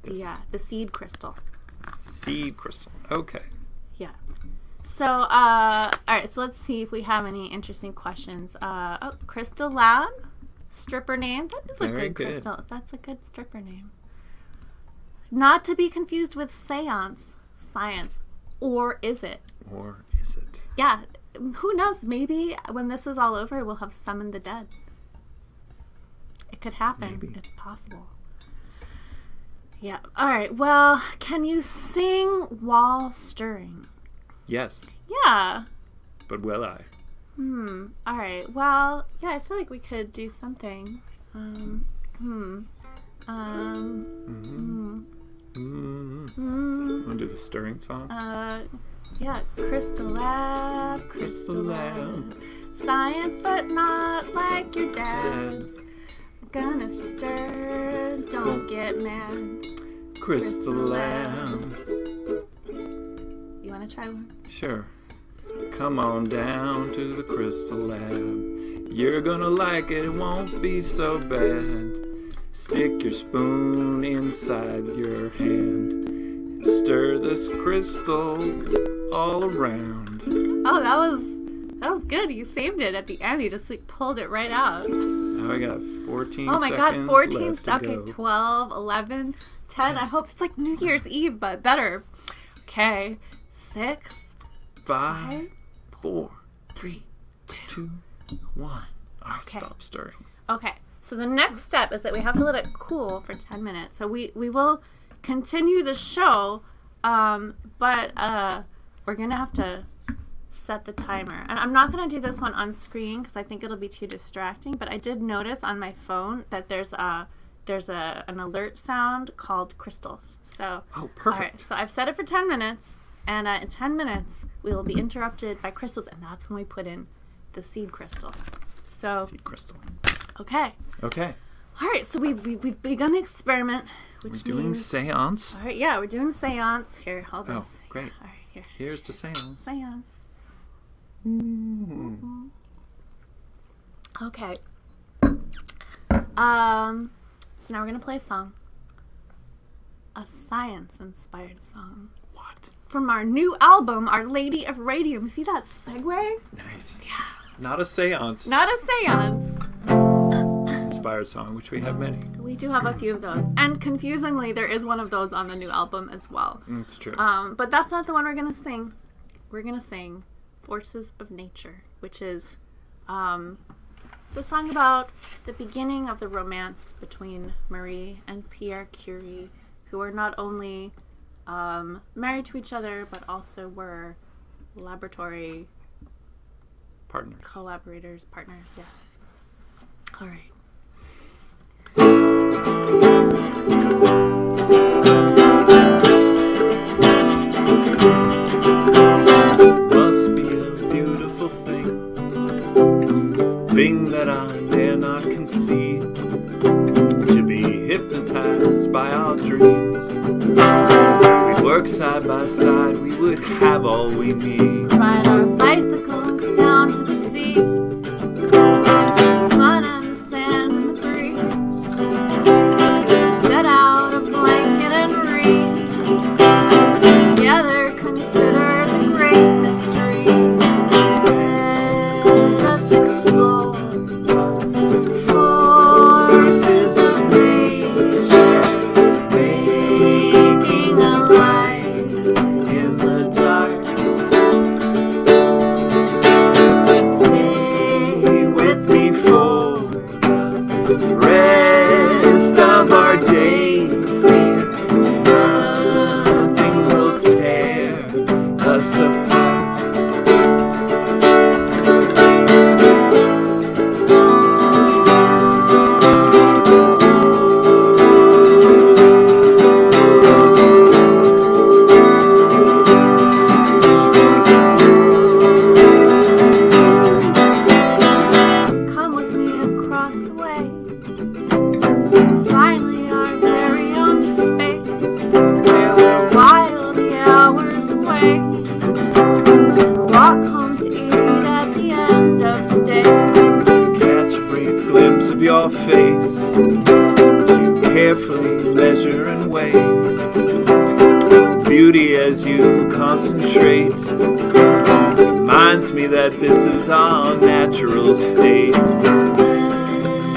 the seed crystal. Seed crystal. Okay. Yeah. So, all right. So let's see if we have any interesting questions. Crystal Lab, stripper name. That is a good crystal. That's a good stripper name. Not to be confused with seance, science, or is it? Or is it? Yeah. Who knows? Maybe when this is all over, we'll have summoned the dead. It could happen. Maybe. It's possible. Yeah. All right. Well, can you sing while stirring? Yes. Yeah. But will I? All right. Well, yeah, I feel like we could do something. Want to do the stirring song? Yeah. Crystal Lab, Crystal Lab. Science, but not like your dad's. Gonna stir, don't get mad. Crystal Lab. You want to try one? Sure. Come on down to the Crystal Lab. You're gonna like it, it won't be so bad. Stick your spoon inside your hand. Stir this crystal all around. Oh, that was good. You saved it at the end. You just pulled it right out. Now I got 14 seconds. Oh my god, 14. Okay, go. 12, 11, 10. I hope it's like New Year's Eve, but better. Okay. 6, 5, 4, 3, 2, 1. Okay. Stop stirring. Okay. So the next step is that we have to let it cool for 10 minutes. So we will continue the show, but we're going to have to set the timer. And I'm not going to do this one on screen because I think it'll be too distracting, but I did notice on my phone that there's an alert sound called crystals. So perfect. All right, so I've set it for 10 minutes, and in 10 minutes we will be interrupted by crystals, and that's when we put in the seed crystal. So Seed crystal. Okay. Okay. All right, so we've begun the experiment, which We're doing means... seance. All right, yeah, we're doing seance. Here, hold this. Oh, great. All right, here. Here's the seance. Seance. Okay. So now we're gonna play a song. A science-inspired song. What? From our new album, Our Lady of Radium. See that segue? Nice. Yeah. Not a seance. Not a seance. Inspired song, which we have many. We do have a few of those. And confusingly, there is one of those on the new album as well. It's true. But that's not the one we're gonna sing. We're gonna sing Forces of Nature, which is it's a song about the beginning of the romance between Marie and Pierre Curie, who are not only married to each other, but also were laboratory Partners. Collaborators, partners, yes. All right. Must be a beautiful thing that I dare not conceive, to be hypnotized by our dreams. We work side by side, we would have all we need. Ride our bicycles down to the sea. Sun and sand and the breeze. Set out a blanket and read. Together consider the great mysteries. Let us explore forces of nature, making a light in the dark. Stay with me for the rest of our days, dear. Nothing will tear us apart. Come with me across the way. Finally, our very own space, where we'll while the hours away and walk home to eat at the end of the day. Catch a brief glimpse of your face, which you carefully measure and weigh. Beauty as you concentrate reminds me that this is our natural state.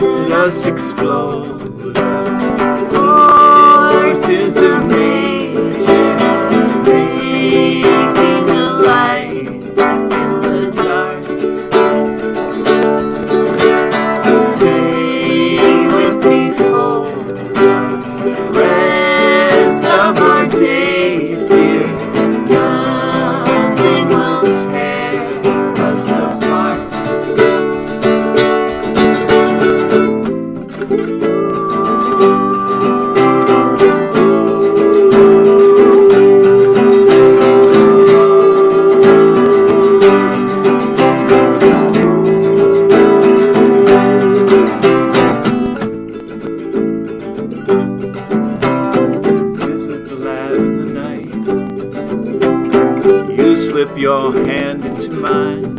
Let us explore the forces of nature, making a light in the dark. Stay with me for the rest of our days, dear. Nothing will tear us apart. Visit the lab in the night. You slip your hand into mine.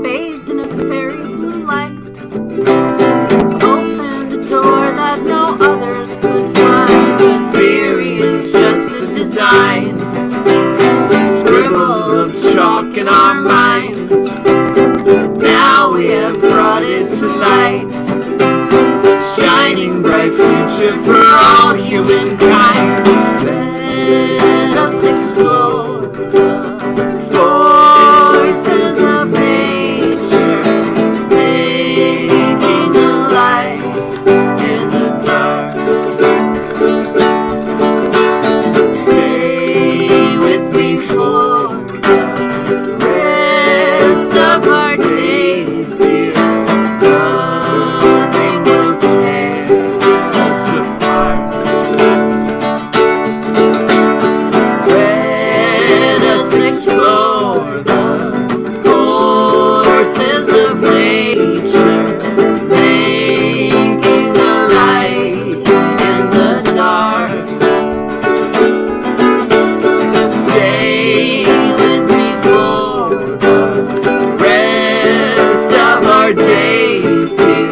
Bathed in a fairy moonlight, opened a door that no others could find. But theory is just a design, scribble of chalk in our minds. Now we have brought it to light, shining bright future for all humankind. Let us explore the forces of nature, making a light in the dark. Stay with me for the rest of our days, dear. Nothing will tear us apart. Let us explore the forces of nature, making a light in the dark. Stay with me for the rest of our days, dear.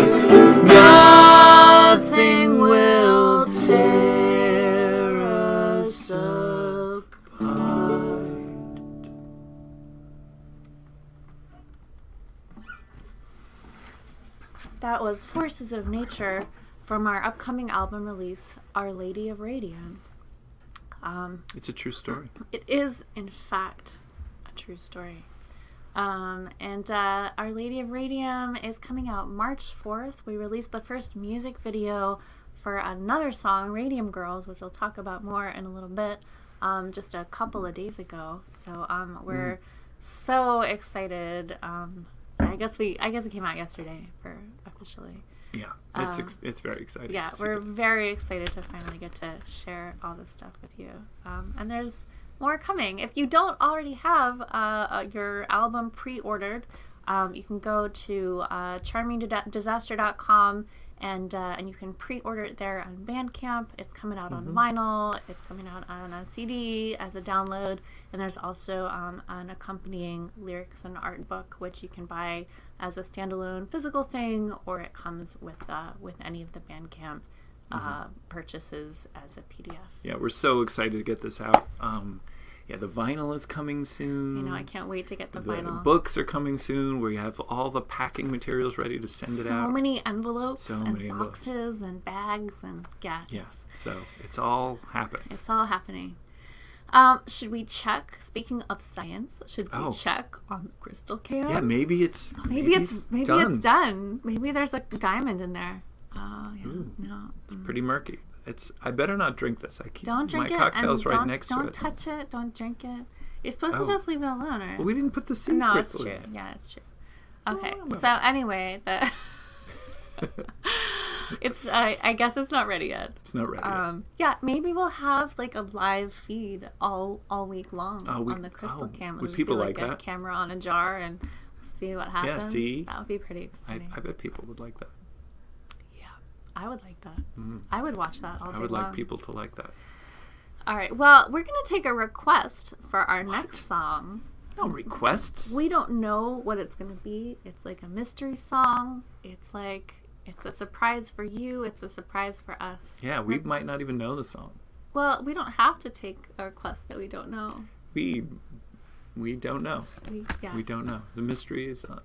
Nothing will tear us apart. That was Forces of Nature from our upcoming album release, Our Lady of Radium. It's a true story. It is, in fact, a true story. And Our Lady of Radium is coming out March 4th. We released the first music video for another song, Radium Girls, which we'll talk about more in a little bit, just a couple of days ago. So we're so excited. I guess it came out yesterday for officially. Yeah, it's very exciting. Yeah, we're very excited to finally get to share all this stuff with you. And there's more coming. If you don't already have your album pre-ordered, you can go to charmingdisaster.com And you can pre-order it there on Bandcamp. It's coming out on vinyl. It's coming out on a CD as a download. And there's also an accompanying lyrics and art book, which you can buy as a standalone physical thing, or it comes with any of the Bandcamp purchases as a PDF. Yeah, we're so excited to get this out. Yeah, the vinyl is coming soon. I know, I can't wait to get the vinyl. The books are coming soon. We have all the packing materials ready to send it out. So many envelopes and boxes and bags and Yes, so it's all happening. It's all happening. Should we check, speaking of science, should we check on the crystal can? Yeah, maybe it's done. Maybe there's a diamond in there. Oh, yeah. No. It's pretty murky. I better not drink this. Don't drink my it. cocktail's right next to it. Don't touch it. Don't drink it. You're supposed to just leave it alone, right? Well, we didn't put the seed No, crystal it's true. in. Yeah, it's true. Okay, so anyway, I guess it's not ready yet. It's not ready yet. Yeah, maybe we'll have like a live feed all week long on the crystal cam. Would people like a that? camera on a jar and see what happens. Yeah, see? That would be pretty exciting. I bet people would like that. I would like that. I would watch that all day long. I would like people to like that. All right. Well, we're going to take a request for our next song. No requests. We don't know what it's going to be. It's like a mystery song. It's a surprise for you. It's a surprise for us. Yeah, we might not even know the song. Well, we don't have to take a request that we don't know. We don't know. We don't know. The mystery is a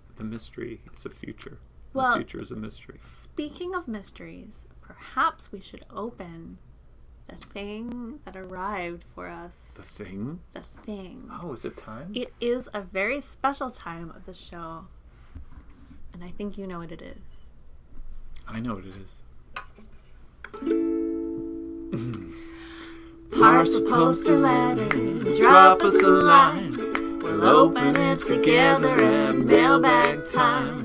future. Well, the future is a mystery. Speaking of mysteries, perhaps we should open the thing that arrived for us. The thing? The thing. Oh, is it time? It is a very special time of the show. And I think you know what it is. I know what it is. Parse a poster letter, drop us a line. We'll open it together at mailbag time.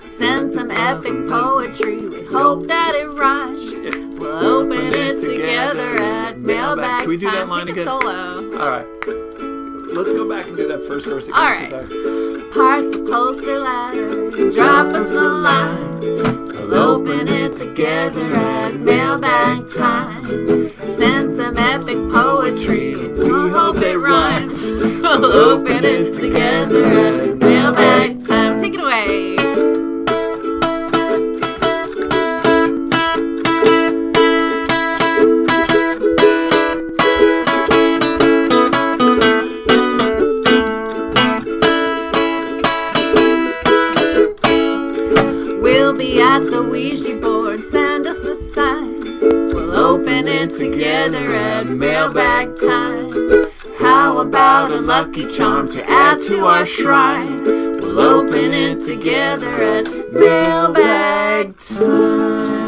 Send some epic poetry, we hope that it rhymes. We'll open it together at mailbag time. Can we do that line Take again? A solo. Alright. Let's go back and do that first verse again. Alright. Parse a poster letter, drop us a line. We'll open it together at mailbag time. Send some epic poetry, we hope it rhymes. We'll open it together at mailbag time. Take it away. We'll be at the Ouija board, send us a sign. We'll open it together at mailbag time. How about a lucky charm to add to our shrine? We'll open it together at mailbag time.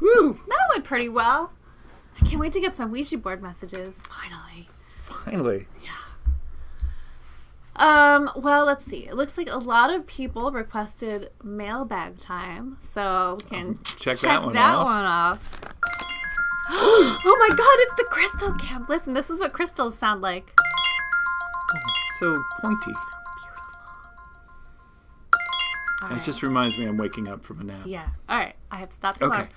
Woo! That went pretty well. I can't wait to get some Ouija board messages. Finally. Yeah. Well, let's see. It looks like a lot of people requested mailbag time, so we can check that one off. Oh my god, it's the crystal camp. Listen, this is what crystals sound like. So pointy. Right. It just reminds me I'm waking up from a nap. Yeah. All right. I have stopped the clock.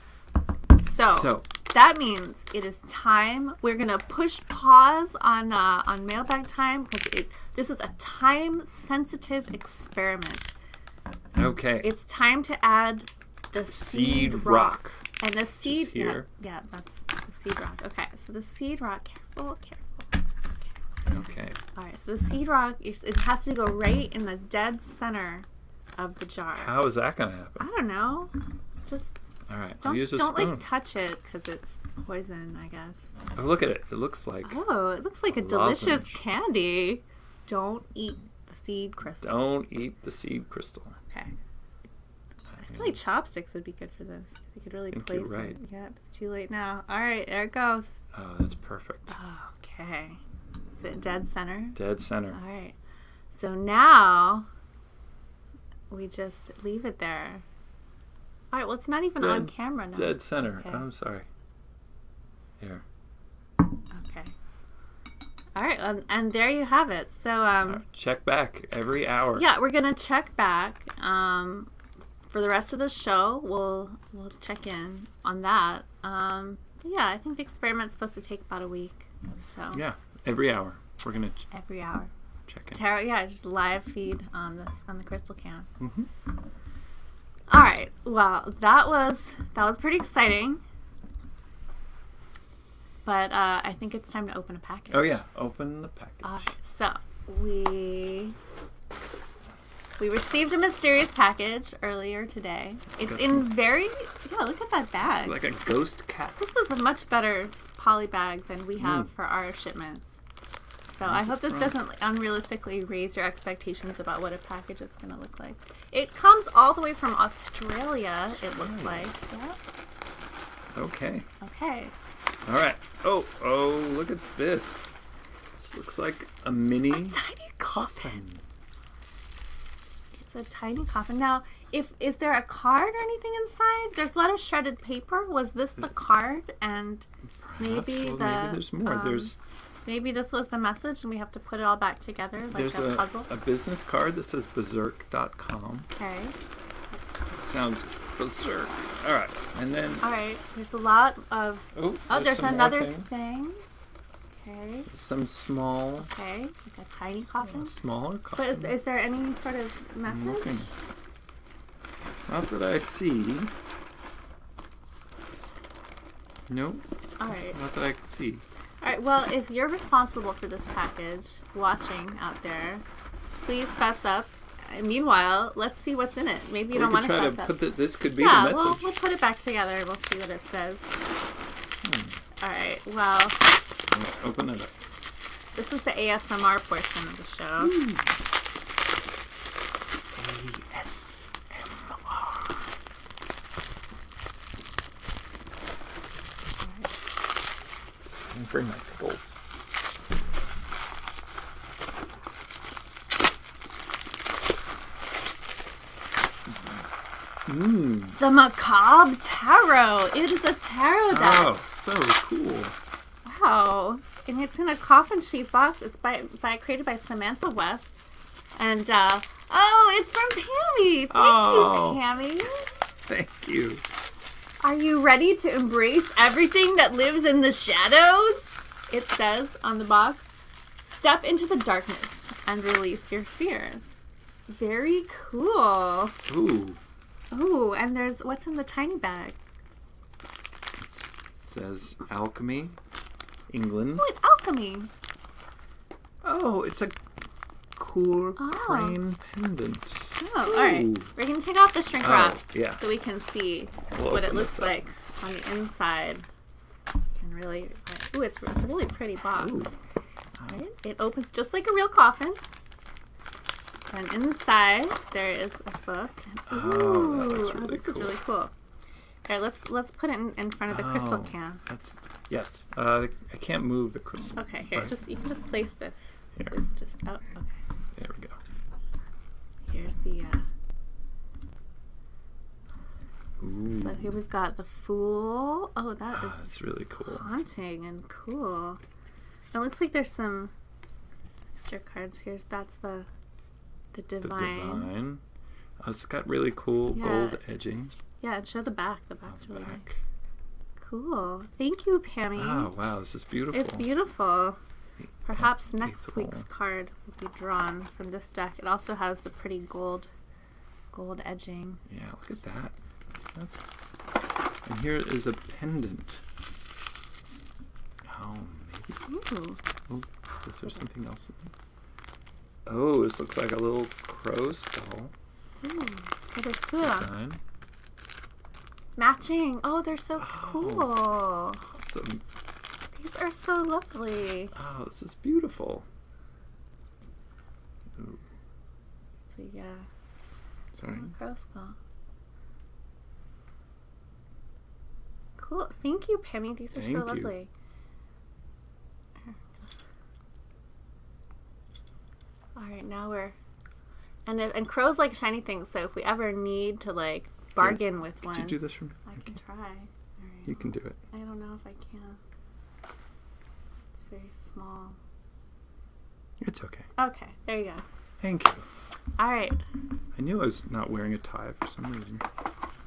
So that means it is time. We're gonna push pause on mailbag time because this is a time-sensitive experiment. Okay. It's time to add the seed rock. And the seed here. Yeah, that's the seed rock. Okay, so the seed rock. Careful. Okay. All right. So the seed rock. It has to go right in the dead center of the jar. How is that gonna happen? I don't know. Just. All right. Don't use a spoon. like touch it because it's poison, I guess. Oh, look at it. It looks like. Oh, it looks like a delicious candy. Don't eat the seed crystal. Don't eat the seed crystal. Okay. I feel like chopsticks would be good for this because you could really place you're right. it. Yeah, it's too late now. All right, there it goes. Oh, that's perfect. Okay. Is it dead center? Dead center. All right. So now we just leave it there. All right. Well, it's not even on camera now. Dead center. Okay. I'm sorry. Here. Okay. All right, and there you have it. So check back every hour. Yeah, we're gonna check back. For the rest of the show, we'll check in on that. Yeah, I think the experiment's supposed to take about a week. So yeah, every hour we're gonna every hour check in. Tarot, yeah, just live feed on the crystal can. Mm-hmm. All right, well that was pretty exciting. But I think it's time to open a package. Oh yeah, open the package. So we received a mysterious package earlier today. It's in look at that bag. It's like a ghost cat. This is a much better poly bag than we have for our shipments. So I hope this doesn't unrealistically raise your expectations about what a package is going to look like. It comes all the way from Australia, it looks like. Yep. Okay. Okay. All right. Oh, look at this. This looks like a tiny coffin. It's a tiny coffin. Now, is there a card or anything inside? There's a lot of shredded paper. Was this the card? And maybe maybe there's more. Maybe this was the message and we have to put it all back together like there's a puzzle. a business card that says berserk.com. Okay. It sounds berserk. All right. And then... All right. There's a lot of... there's another thing. Okay. Some small... Okay. Like a tiny coffin. A smaller coffin. But is there any sort of message? Not that I see. Nope. All right. Not that I can see. All right, well, if you're responsible for this package, watching out there, please fess up. Meanwhile, let's see what's in it. Maybe you don't want to fess up. This could be the message. Yeah, we'll put it back together and we'll see what it says. All right, well. Open it up. This is the ASMR portion of the show. Bring my pickles. The Macabre Tarot. It is a tarot deck. Oh, so cool. Wow. And it's in a coffin-shaped box. It's created by Samantha West. And, it's from Pammy. Thank you, Pammy. Thank you. Are you ready to embrace everything that lives in the shadows? It says on the box. Step into the darkness and release your fears. Very cool. Ooh, and what's in the tiny bag? It says alchemy, England. Oh, it's alchemy. Oh, it's a cool crane pendant. Oh, all right. We're going to take off the shrink wrap so we can see what it looks like on the inside. Can really... Ooh, it's a really pretty box. All right. It opens just like a real coffin. And inside there is a book. Ooh, that looks really this is really cool. All right, let's put it in front of the crystal can. Yes. I can't move the crystal. Okay, here, you can just place this. Here. Okay. There we go. Here's the. Ooh. So here we've got the Fool. Oh, that's really cool. Haunting and cool. It looks like there's some extra cards here. That's the Divine. The Divine. Oh, it's got really cool gold edging. Yeah, and show the back. The back's really nice. Cool. Thank you, Pammy. Oh, wow. This is beautiful. It's beautiful. Perhaps next week's card will be drawn from this deck. It also has the pretty gold edging. Yeah, look at that. And here is a pendant. Oh, maybe. Ooh. Oh, is there something else in there? Oh, this looks like a little crow skull. Ooh. Oh, there's two of them. Matching. Oh, they're so cool. Awesome. These are so lovely. Oh, this is beautiful. Ooh. So yeah. Sorry. Crow skull. Cool. Thank you, Pammy. These are so lovely. All right, now we're and crows like shiny things. So if we ever need to like bargain with one, could you do this for me? I can try. All right. You can do it. I don't know if I can. It's very small. It's okay. Okay, there you go. Thank you. All right. I knew I was not wearing a tie for some reason.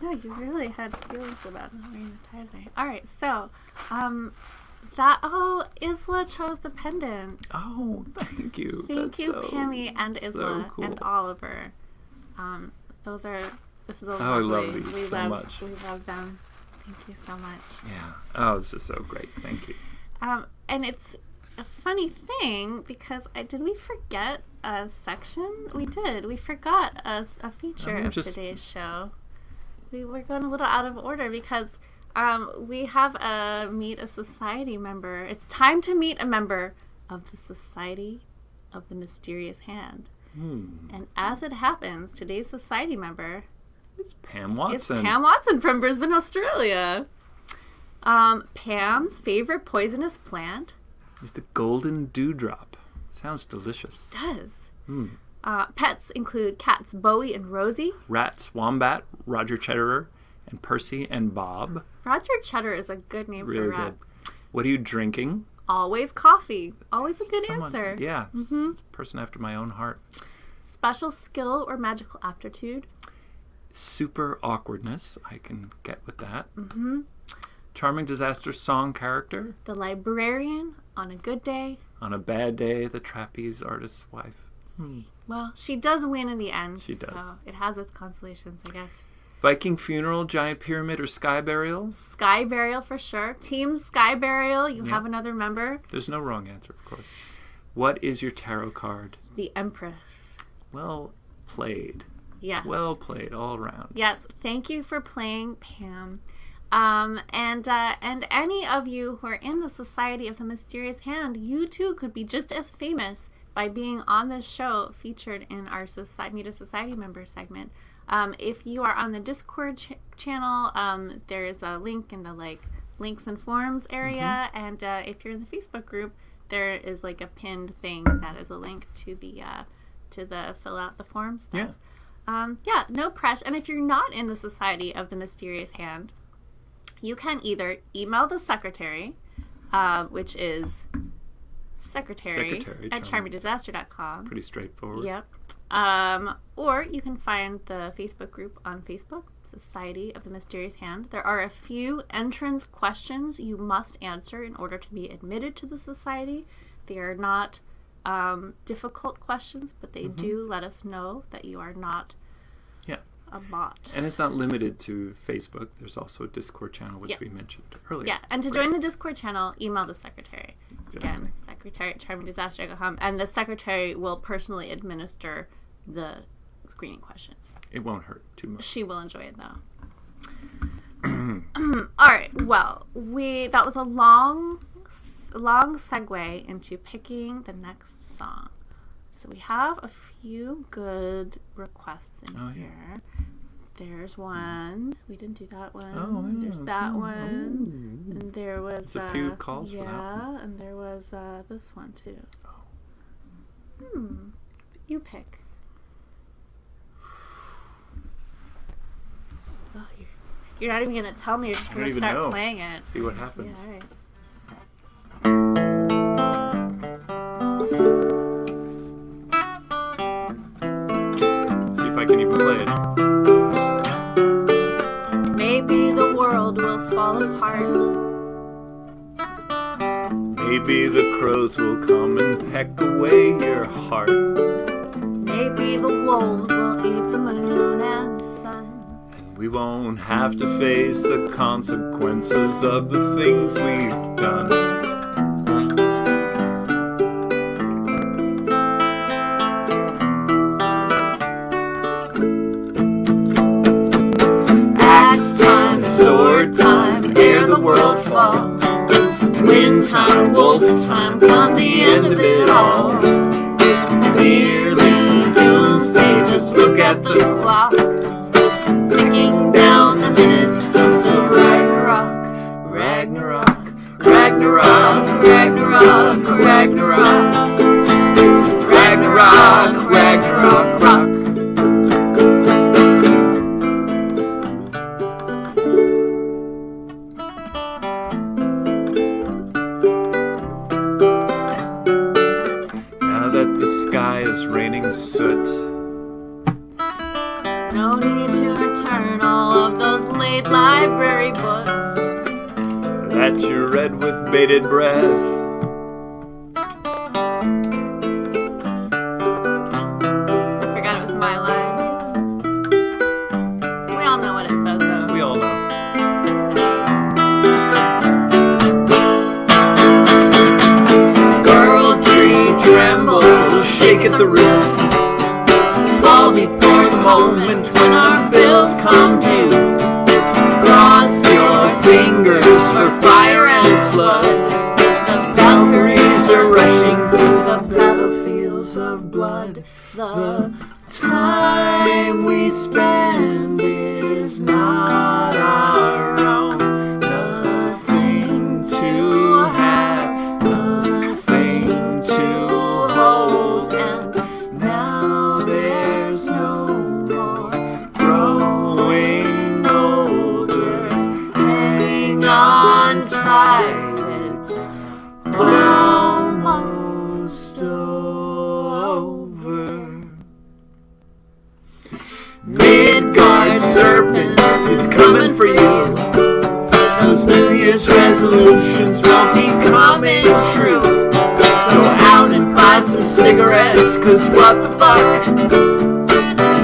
No, you really had feelings about not wearing a tie today. All right, so, Isla chose the pendant. Oh, thank you. Thank you, Pammy and Isla cool. and Oliver. This is a I lovely. love these so much. We love them. Thank you so much. Yeah. Oh, this is so great. Thank you. And it's a funny thing because did we forget a section? We did. We forgot a feature of today's show. We were going a little out of order because we have meet a society member. It's time to meet a member of the Society of the Mysterious Hand. And as it happens, today's society member is Pam Watson. It's Pam Watson from Brisbane, Australia. Pam's favorite poisonous plant is the golden dewdrop. Sounds delicious. It does. Pets include cats Bowie and Rosie. Rats Wombat, Roger Chatterer, and Percy and Bob. Roger Cheddar is a good name for a rat. Good. What are you drinking? Always coffee. Always a good answer. Yeah. Person after my own heart. Special skill or magical aptitude. Super awkwardness. I can get with that. Charming disaster song character. The librarian on a good day. On a bad day, the trapeze artist's wife. Well, she does win in the end. She does. So it has its consolations, I guess. Viking funeral, giant pyramid, or sky burial? Sky burial for sure. Team sky burial. You have another member. There's no wrong answer, of course. What is your tarot card? The Empress. Well played. Yes. Well played all around. Yes. Thank you for playing, Pam. And any of you who are in the Society of the Mysterious Hand, you too could be just as famous by being on this show featured in our Meet a Society member segment. If you are on the Discord channel, there is a link in the links and forums area, and if you're in the Facebook group, there is a pinned thing that is a link to the fill out the form stuff. No pressure. And if you're not in the Society of the Mysterious Hand, you can either email the secretary, which is secretary at charmingdisaster.com. Pretty straightforward. Yep. Or you can find the Facebook group on Facebook, Society of the Mysterious Hand. There are a few entrance questions you must answer in order to be admitted to the society. They are not difficult questions, but they do let us know that you are not a bot. And it's not limited to Facebook. There's also a Discord channel, which we mentioned earlier. Yeah, and to join the Discord channel, email the secretary. Exactly. Again, secretary at charmingdisaster.com, and the secretary will personally administer the screening questions. It won't hurt too much. She will enjoy it, though. All right, well, that was a long segue into picking the next song. So we have a few good requests in here. There's one. We didn't do that one. There's that one. And there was a few calls for that one. Yeah, and there was this one too. You pick. Oh, you're not even gonna tell me. You're just gonna start playing it. See what happens. Yeah, all right. I can even play it. Maybe the world will fall apart. Maybe the crows will come and peck away your heart. Maybe the wolves will eat the moon and the sun. And we won't have to face the consequences of the things we've done. Sword time, ere the world fall. Wind time, wolf time, come the end of it all. Nearly doomsday, just look at the clock. Ticking down the minutes until Ragnarok. Ragnarok, Ragnarok, Ragnarok, Ragnarok. Ragnarok, Ragnarok, rock. Catch your red with bated breath. I forgot it was my line. We all know what it says, though. We all know. Girl tree tremble, shake at the root. Fall before the moment when our bills come due. Cross your fingers for fire and flood. The Valkyries are rushing through the battlefields of blood. The time we spend is not our own. Nothing to have, nothing to hold. And now there's no more growing older. Hang on tight, it's almost over. Midgard serpent is coming for you. Those New Year's resolutions won't be coming true. Go out and buy some cigarettes, 'cause what the fuck?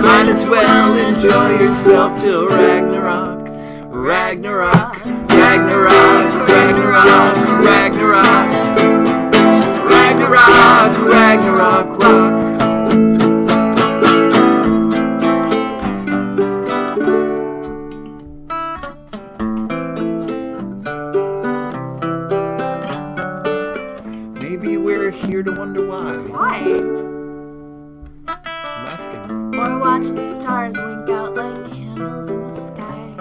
Might as well enjoy yourself till Ragnarok. Ragnarok, Ragnarok, Ragnarok, Ragnarok. Ragnarok, Ragnarok, rock. Maybe we're here to wonder why. Why? I'm asking. Or watch the stars wink out like candles in the sky.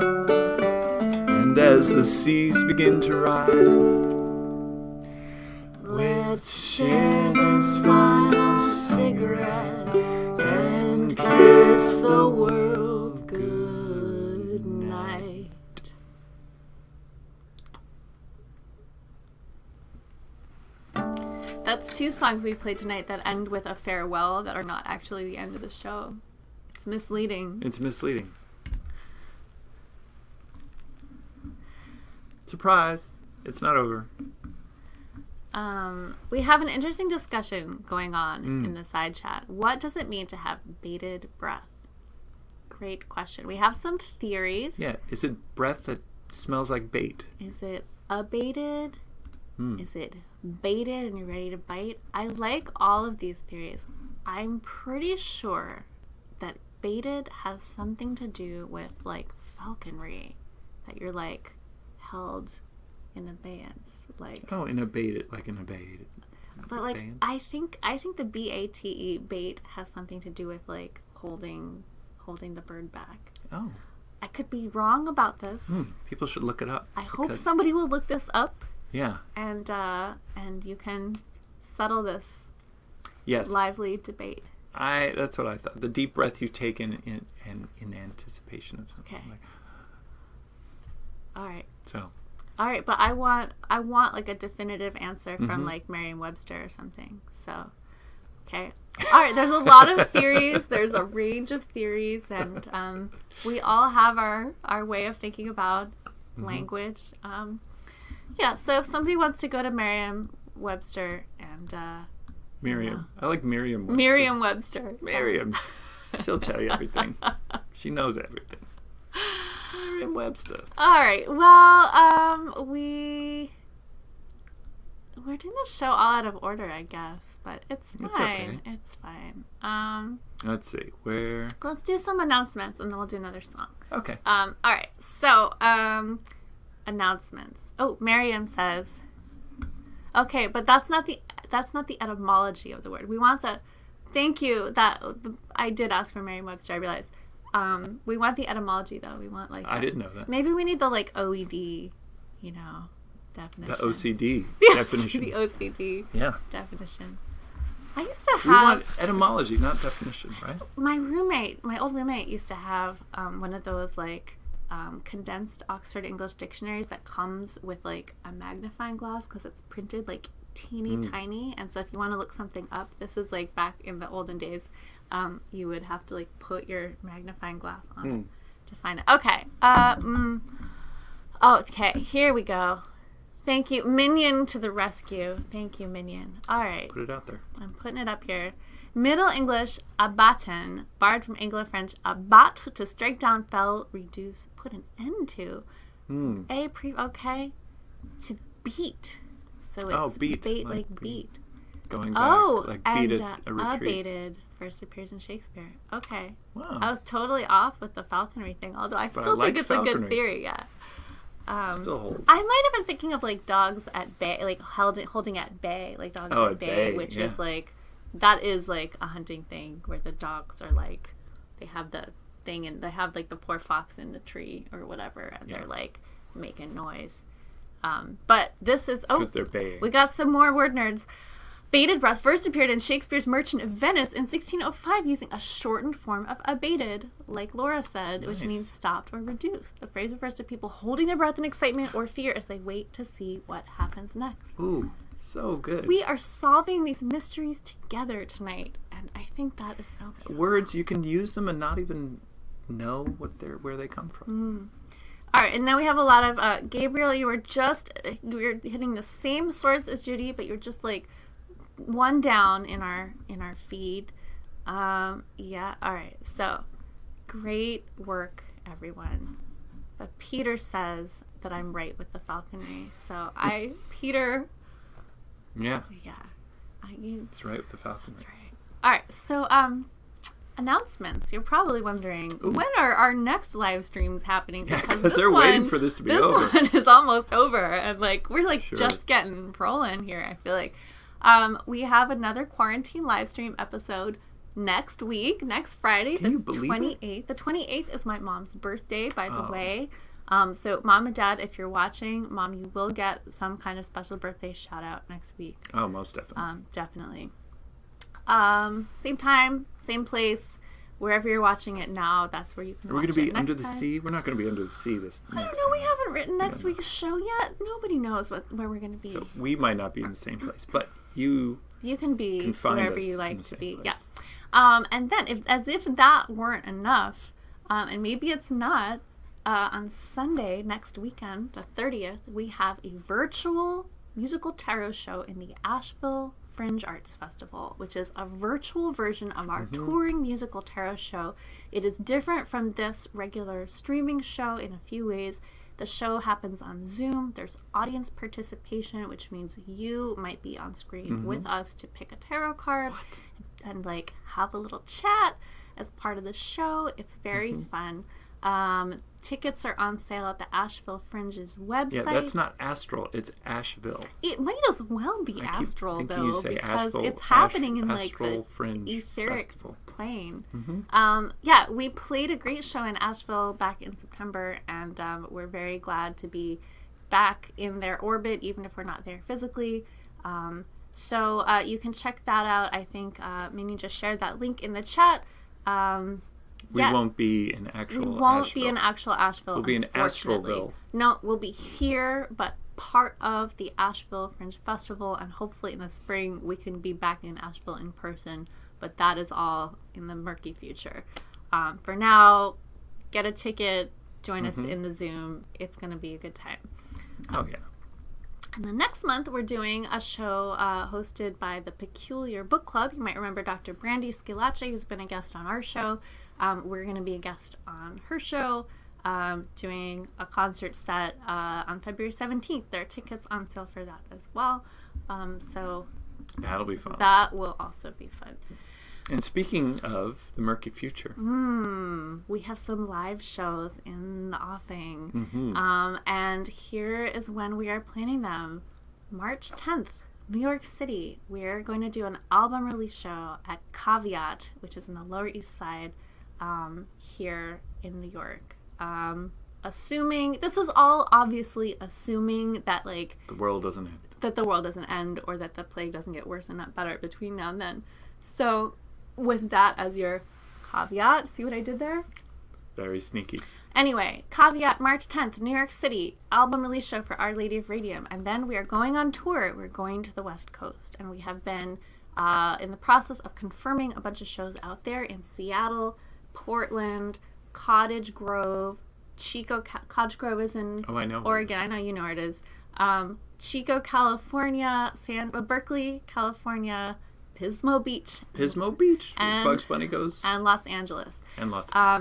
And as the seas begin to rise, let's share this final cigarette and kiss the world good night. That's 2 songs we played tonight that end with a farewell that are not actually the end of the show. It's misleading. It's misleading. Surprise! It's not over. We have an interesting discussion going on in the side chat. What does it mean to have bated breath? Great question. We have some theories. Yeah, is it breath that smells like bait? Is it abated? Is it baited and you're ready to bite? I like all of these theories. I'm pretty sure that baited has something to do with like falconry, that you're like held in abeyance, like in a baited, like in a bait. But like abeyance? I think the BATE bait has something to do with like holding the bird back. Oh, I could be wrong about this. people should look it up. I hope somebody will look this up. Yeah. And you can settle this Yes. lively debate. That's what I thought. The deep breath you take in anticipation of something. Okay. Like, All right. so. All right, but I want like a definitive answer from like Merriam-Webster or something. So, okay. All right, there's a lot of theories. There's a range of theories, and we all have our way of thinking about language. Yeah, so if somebody wants to go to Merriam-Webster and Miriam. I like Merriam-Webster. Merriam-Webster. Miriam. She'll tell you everything. She knows everything. Merriam-Webster. All right. Well, we're doing the show all out of order, I guess, but it's fine. It's okay. It's fine. Let's see. Where? Let's do some announcements, and then we'll do another song. Okay. All right. So, announcements. Oh, Miriam says. Okay, but that's not the etymology of the word. We want the. Thank you. I did ask for Merriam-Webster. I realized. We want the etymology though. We want like. I didn't know that. Maybe we need the like OED, definition. The OCD Yes, definition. The OCD definition. I used to We have. want etymology, not definition, right? My old roommate used to have one of those like condensed Oxford English dictionaries that comes with like a magnifying glass because it's printed like teeny tiny. And so if you want to look something up, this is like back in the olden days, you would have to like put your magnifying glass on it to find it. Okay. Okay, here we go. Thank you. Minion to the rescue. Thank you, Minion. All right. Put it out there. I'm putting it up here. Middle English, abatten, borrowed from Anglo-French, abattre, to strike down, fell, reduce, put an end to. Okay. To beat. So it's beat. Bait, like beat. Going back, like beat and a retreat. abated first appears in Shakespeare. Okay. Wow. I was totally off with the falconry thing, although I still think it's falconry. A good theory, yeah. Still holds. I might have been thinking of like dogs at bay, like holding at bay, like dogs at bay, which is like, that is like a hunting thing where the dogs are like, they have the thing and they have like the poor fox in the tree or whatever, and they're like making noise. But this is, because they're baying. We got some more word nerds. Bated breath first appeared in Shakespeare's Merchant of Venice in 1605 using a shortened form of abated, like Laura said, which means stopped or reduced. The phrase refers to people holding their breath in excitement or fear as they wait to see what happens next. Ooh, so good. We are solving these mysteries together tonight, and I think that is so beautiful. Words, you can use them and not even know where they come from. All right, and then we have a lot of Gabriel. You were hitting the same source as Judy, but you're just like one down in our feed. All right, so great work, everyone. But Peter says that I'm right with the falconry, so Peter. Yeah. It's right with the falconry. That's right. All right, so announcements. You're probably wondering, when are our next live streams happening? Because they're waiting for this to be over. This one is almost over, and like we're like just getting rolling here. I feel like we have another quarantine live stream episode next week, next Friday, the 28th. The 28th is my mom's birthday, by the way. So mom and dad, if you're watching, mom, you will get some kind of special birthday shout out next week. Oh, most definitely. Definitely. Same time, same place, wherever you're watching it now, that's where you can watch it. Are we going to be under the sea? We're not going to be under the sea this I don't know. We haven't written next week's show yet. Nobody knows where we're going to be. So we might not be in the same place, but you can be wherever you like to be. Place. Yeah. And then, as if that weren't enough, and maybe it's not, on Sunday next weekend, the 30th, we have a virtual musical tarot show in the Asheville Fringe Arts Festival, which is a virtual version of our touring musical tarot show. It is different from this regular streaming show in a few ways. The show happens on Zoom. There's audience participation, which means you might be on screen with us to pick a tarot card and like have a little chat as part of the show. It's very fun. Tickets are on sale at the Asheville Fringe's website. Yeah, that's not Astral, it's Asheville. It might as well be Astral, though, you say because Asheville, it's happening in like Astral the Fringe etheric Festival. plane. We played a great show in Asheville back in September, and we're very glad to be back in their orbit, even if we're not there physically. So you can check that out. I think Minnie just shared that link in the chat. We won't be in actual Asheville. We won't be in actual Asheville. We'll be in Astralville. No, we'll be here, but part of the Asheville Fringe Festival, and hopefully in the spring we can be back in Asheville in person, but that is all in the murky future. For now, get a ticket, join us in the Zoom. It's going to be a good time. Oh, yeah. And then next month, we're doing a show hosted by the Peculiar Book Club. You might remember Dr. Brandy Scilacci, who's been a guest on our show. We're going to be a guest on her show, doing a concert set on February 17th. There are tickets on sale for that as well. So that'll be fun. That will also be fun. And speaking of the murky future, we have some live shows in the offing. And here is when we are planning them. March 10th, New York City. We're going to do an album release show at Caveat, which is in the Lower East Side, here in New York. Assuming, this is all obviously assuming that like the world doesn't end. That the world doesn't end, or that the plague doesn't get worse and not better between now and then. So with that as your caveat, see what I did there? Very sneaky. Anyway, Caveat, March 10th, New York City, album release show for Our Lady of Radium. And then we are going on tour. We're going to the West Coast. And we have been in the process of confirming a bunch of shows out there in Seattle, Portland, Cottage Grove, Cottage Grove is in Oregon. I know you know where it is. Chico, California, Berkeley, California, Pismo Beach, where Bugs Bunny goes, and Los Angeles.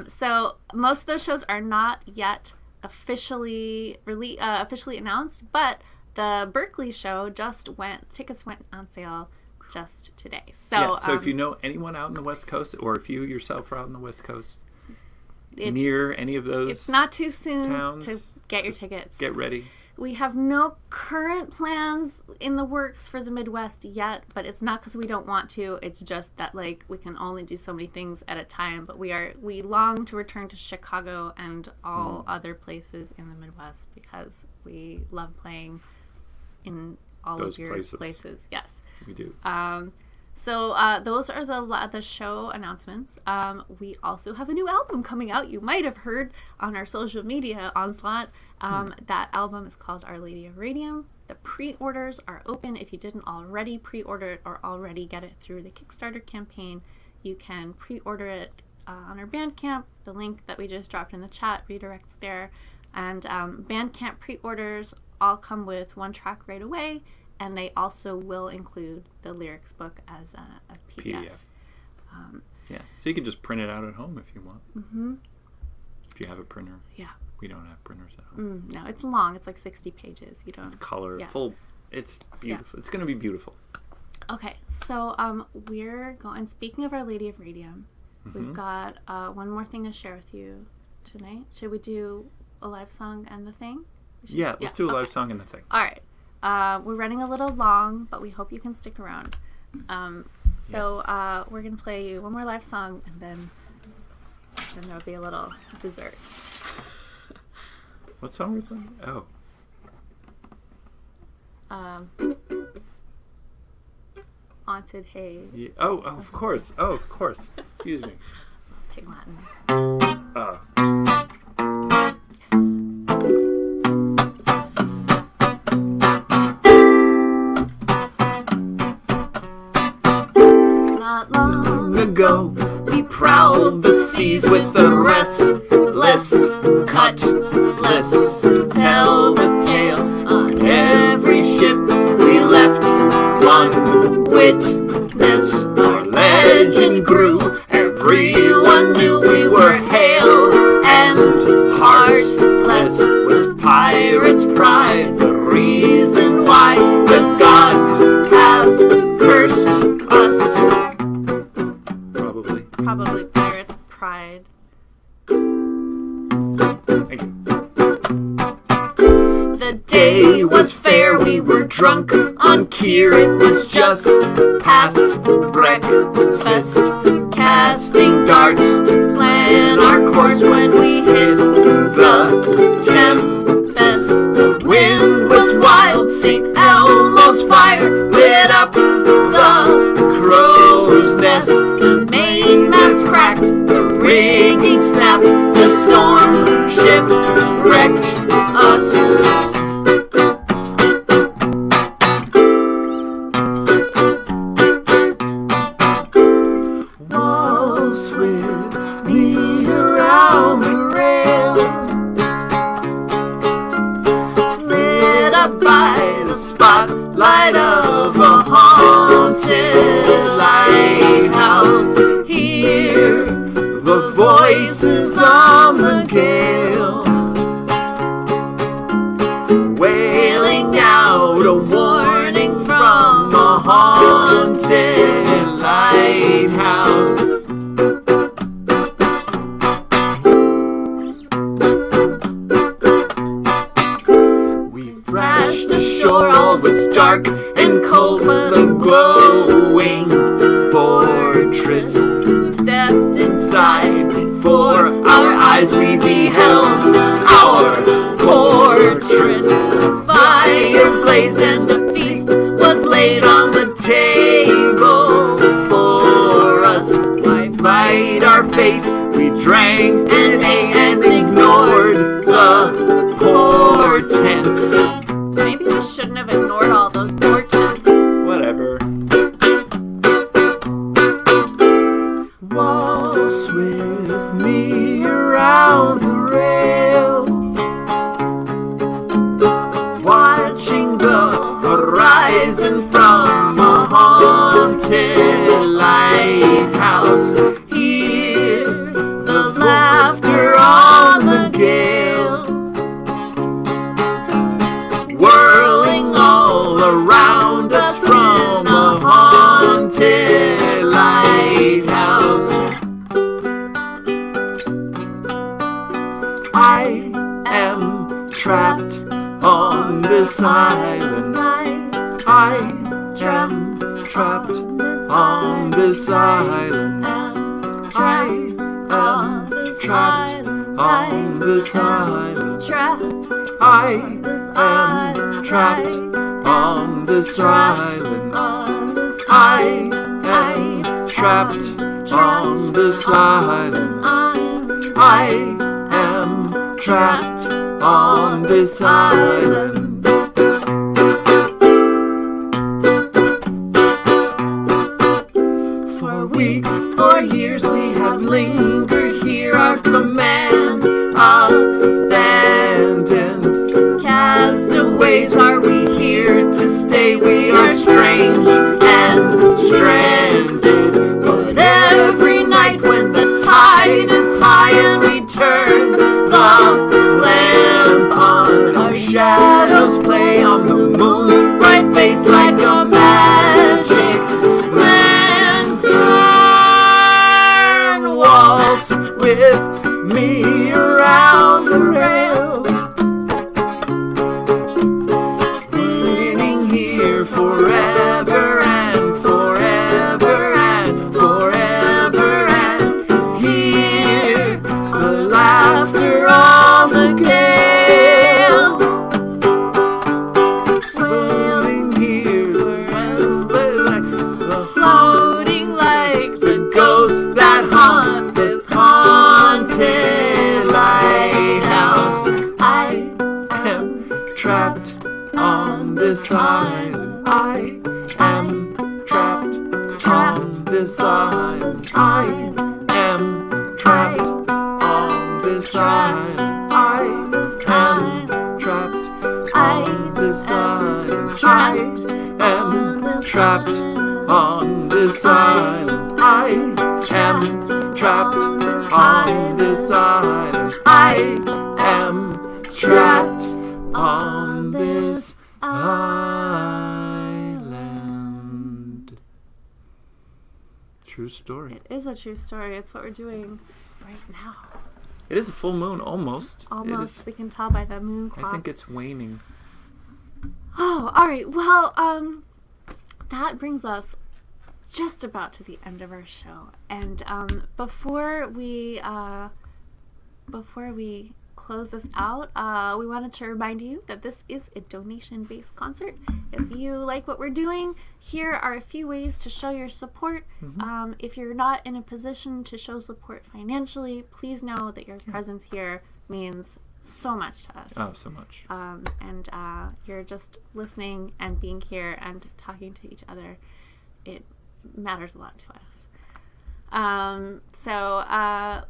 So most of those shows are not yet officially announced, but the Berkeley show tickets went on sale just today. So if you know anyone out in the West Coast, or if you yourself are out in the West Coast, near any of those, it's not too soon towns, to get your tickets. Get ready. We have no current plans in the works for the Midwest yet, but it's not because we don't want to. It's just that like we can only do so many things at a time. But we long to return to Chicago and all other places in the Midwest because we love playing in all those of your places. Yes, we do. So those are the show announcements. We also have a new album coming out. You might have heard on our social media onslaught. That album is called Our Lady of Radium. The pre-orders are open. If you didn't already pre-order it or already get it through the Kickstarter campaign, you can pre-order it on our Bandcamp. The link that we just dropped in the chat redirects there. And Bandcamp pre-orders all come with one track right away. And they also will include the lyrics book as a PDF. So you can just print it out at home if you want. Mm-hmm. If you have a printer. Yeah. We don't have printers at home. No, it's long. It's like 60 pages. It's colorful. Yeah. It's beautiful. Yeah. It's going to be beautiful. Okay, so we're going. Speaking of Our Lady of Radium, we've got one more thing to share with you tonight. Should we do a live song and the thing? Let's do a live song and the thing. All right. We're running a little long, but we hope you can stick around. We're going to play you one more live song, and then there'll be a little dessert. What song are we playing? Haunted Hay. Yeah. Oh, of course. Excuse me. Pig Latin. Not long ago, we prowled the seas with the restless, cutlass to tell the tale. On every ship we left, one witness, our legend grew. Everyone knew we were hale and heartless. Was pirates' pride the reason why the gods have cursed us? Probably pirates' pride. Thank you. The day was fair, we were drunk on Kier. It was just past breakfast, casting darts to plan our course when we hit the tempest. The wind was wild, St. Elmo's fire lit up the crow's nest. The mainmast cracked, the rigging snapped, the storm shipwrecked us. Waltz with me around the rail, lit up by the spotlight of a haunted lighthouse. Hear the voices on the gale, wailing out a warning from a haunted lighthouse. We thrashed ashore, all was dark and cold, the glowing fortress stepped inside before our I am trapped on this island. I am trapped on this island. I am trapped on this island. I am trapped on this island. I am trapped on this island. I am trapped on this island. For weeks or years we have lingered here, our command abandoned. Castaways, are we here to stay? We are strange and stranded. But every night when the tide is high and we turn the lamp on, our shadows play on the moon's bright face like a magic lantern. Waltz with me around the rail, spinning here forever and forever and forever, and hear the laughter on the gale, swirling here forever, like the floating like the ghosts that haunt this haunted lighthouse. I am trapped on this island. I am trapped on this island. I am trapped on this island. I am trapped on this island. I am trapped on this island. I am trapped on this island. I am trapped on this island. True story. It is a true story. It's what we're doing right now. It is a full moon, almost. Almost. We can tell by the moon clock. I think it's waning. Oh, all right. Well, that brings us just about to the end of our show. And before we close this out, we wanted to remind you that this is a donation-based concert. If you like what we're doing, here are a few ways to show your support. If you're not in a position to show support financially, please know that your presence here means so much to us. Oh, so much. And you're just listening and being here and talking to each other. It matters a lot to us. So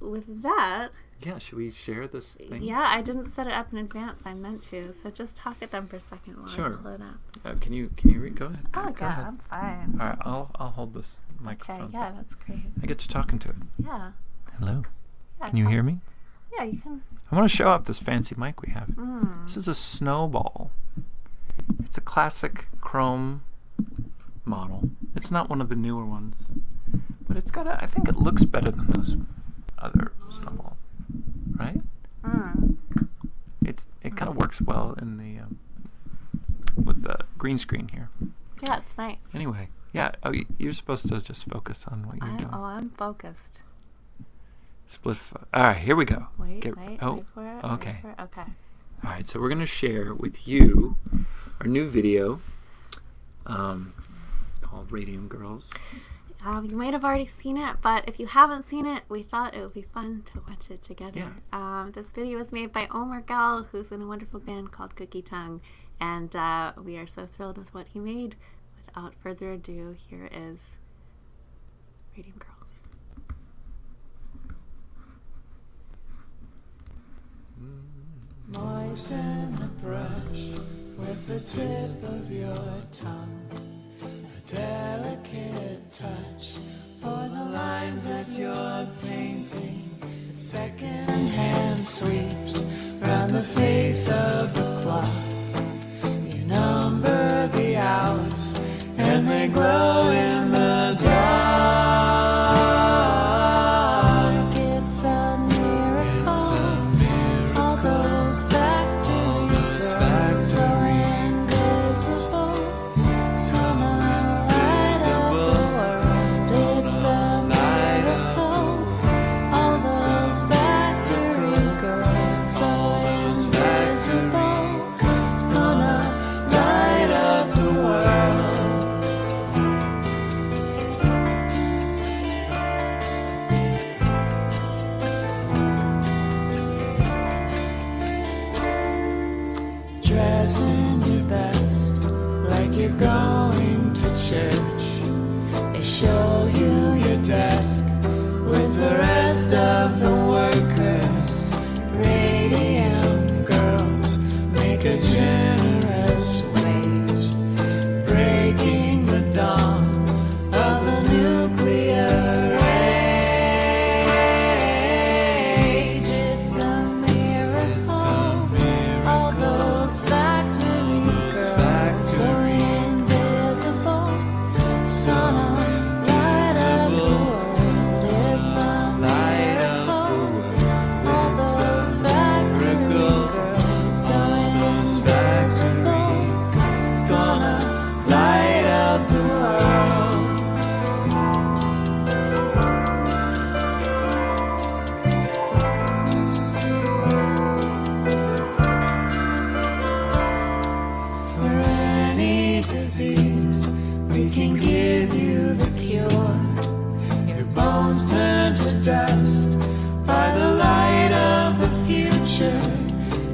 with that... Yeah, should we share this thing? Yeah, I didn't set it up in advance. I meant to. So just talk at them for a second while I pull it up. Can you read? Go ahead. Oh, Go yeah, ahead. I'm fine. All right, I'll hold this microphone. Okay, yeah, that's great. I get to talking to it. Yeah. Hello. Yeah, Can you hear me? Yeah, you can. I want to show up this fancy mic we have. This is a Snowball. It's a classic chrome model. It's not one of the newer ones, but it's got I think it looks better than those other Snowball, right? It kind of works well in the with the green screen here. Yeah, it's nice. Anyway, yeah. Oh, you're supposed to just focus on what you're doing. Oh, I'm focused. All right, here we go. Wait for it. Okay. Okay. All right, so we're going to share with you our new video called Radium Girls. You might have already seen it, but if you haven't seen it, we thought it would be fun to watch it together. Yeah. This video was made by Omar Gal, who's in a wonderful band called Cookie Tongue, and we are so thrilled with what he made. Without further ado, here is Radium Girls. Moisten the brush with the tip of your tongue, a delicate touch for the lines that you're painting. A second hand sweeps round the face of the clock. You number the hours and they glow in the dark. It's a miracle. dressing your best, like you're going to church. They show you your desk with the rest of the workers. Radium girls make a generous wage, breaking the dawn of the nuclear age. It's a miracle. All those factory girls, so invisible, so light up the world. It's a miracle. All those factory girls, so invisible, gonna light up the world. For any disease, we can give you the cure. Your bones turn to dust by the light of the future.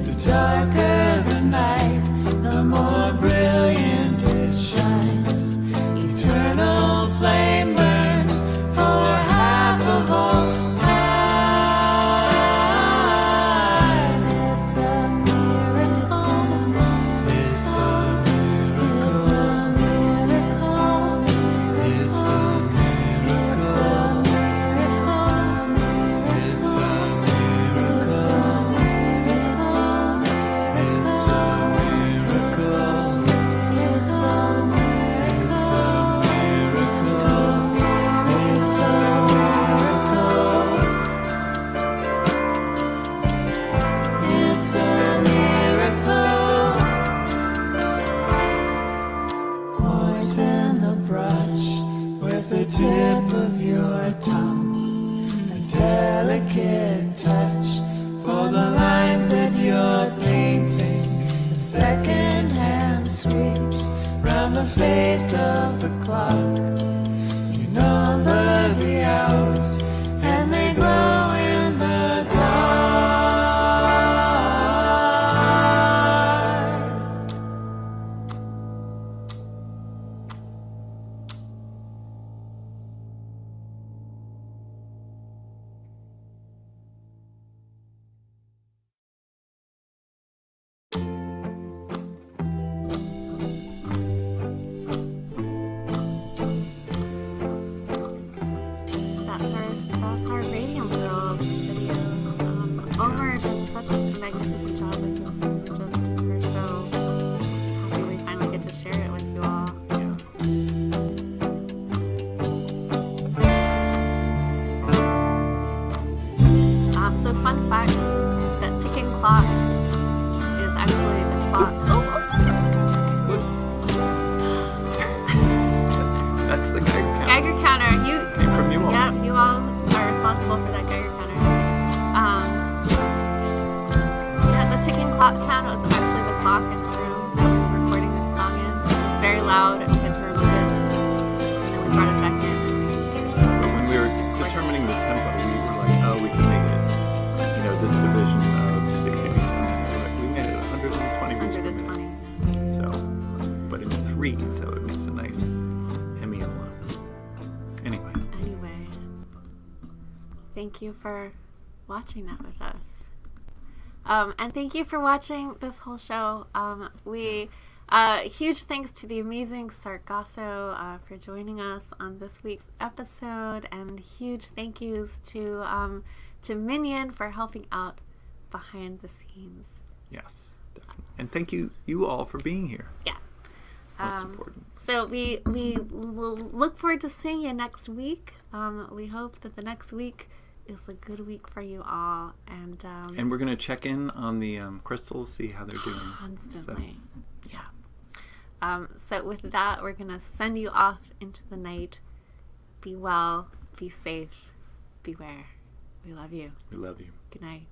The darker the night, the more brilliant it shines. Eternal flame burns for half of all time. It's a miracle. It's a miracle. It's a miracle. It's a miracle. It's a miracle. It's a miracle. It's a miracle. It's a miracle. It's a miracle. Moisten the brush with the tip of your tongue. A delicate touch for the lines that you're painting. The second hand sweeps round the face of the clock. You number the hours and they glow in the dark. That's our Radium Girls video. Omar did such a magnificent job with this, and we're so happy we finally get to share it with you all. So fun fact, that ticking clock is actually the clock. That's the Geiger Geiger counter. Came from you all. Yeah, you all are responsible for that Geiger counter. Yeah, the ticking clock sound was actually the clock in the room that we were recording this song in. It was very loud and we had to remove it. And then we brought it back in. But when we were determining the tempo, we were like, oh, we can make it, this division of 60 beats per minute. So we made it 120 beats per minute. 120. So, but in 3, so it makes a nice hemiola. Anyway, thank you for watching that with us. And thank you for watching this whole show. Huge thanks to the Amazing Sargasso for joining us on this week's episode, and huge thank yous to Minion for helping out behind the scenes. yes, definitely. And thank you all for being here. Yeah. Most important. So we will look forward to seeing you next week. We hope that the next week is a good week for you all, and we're gonna check in on the crystals, see how they're doing constantly. So. Yeah. So with that, we're gonna send you off into the night. Be well, be safe, beware. We love you. We love you. Good night.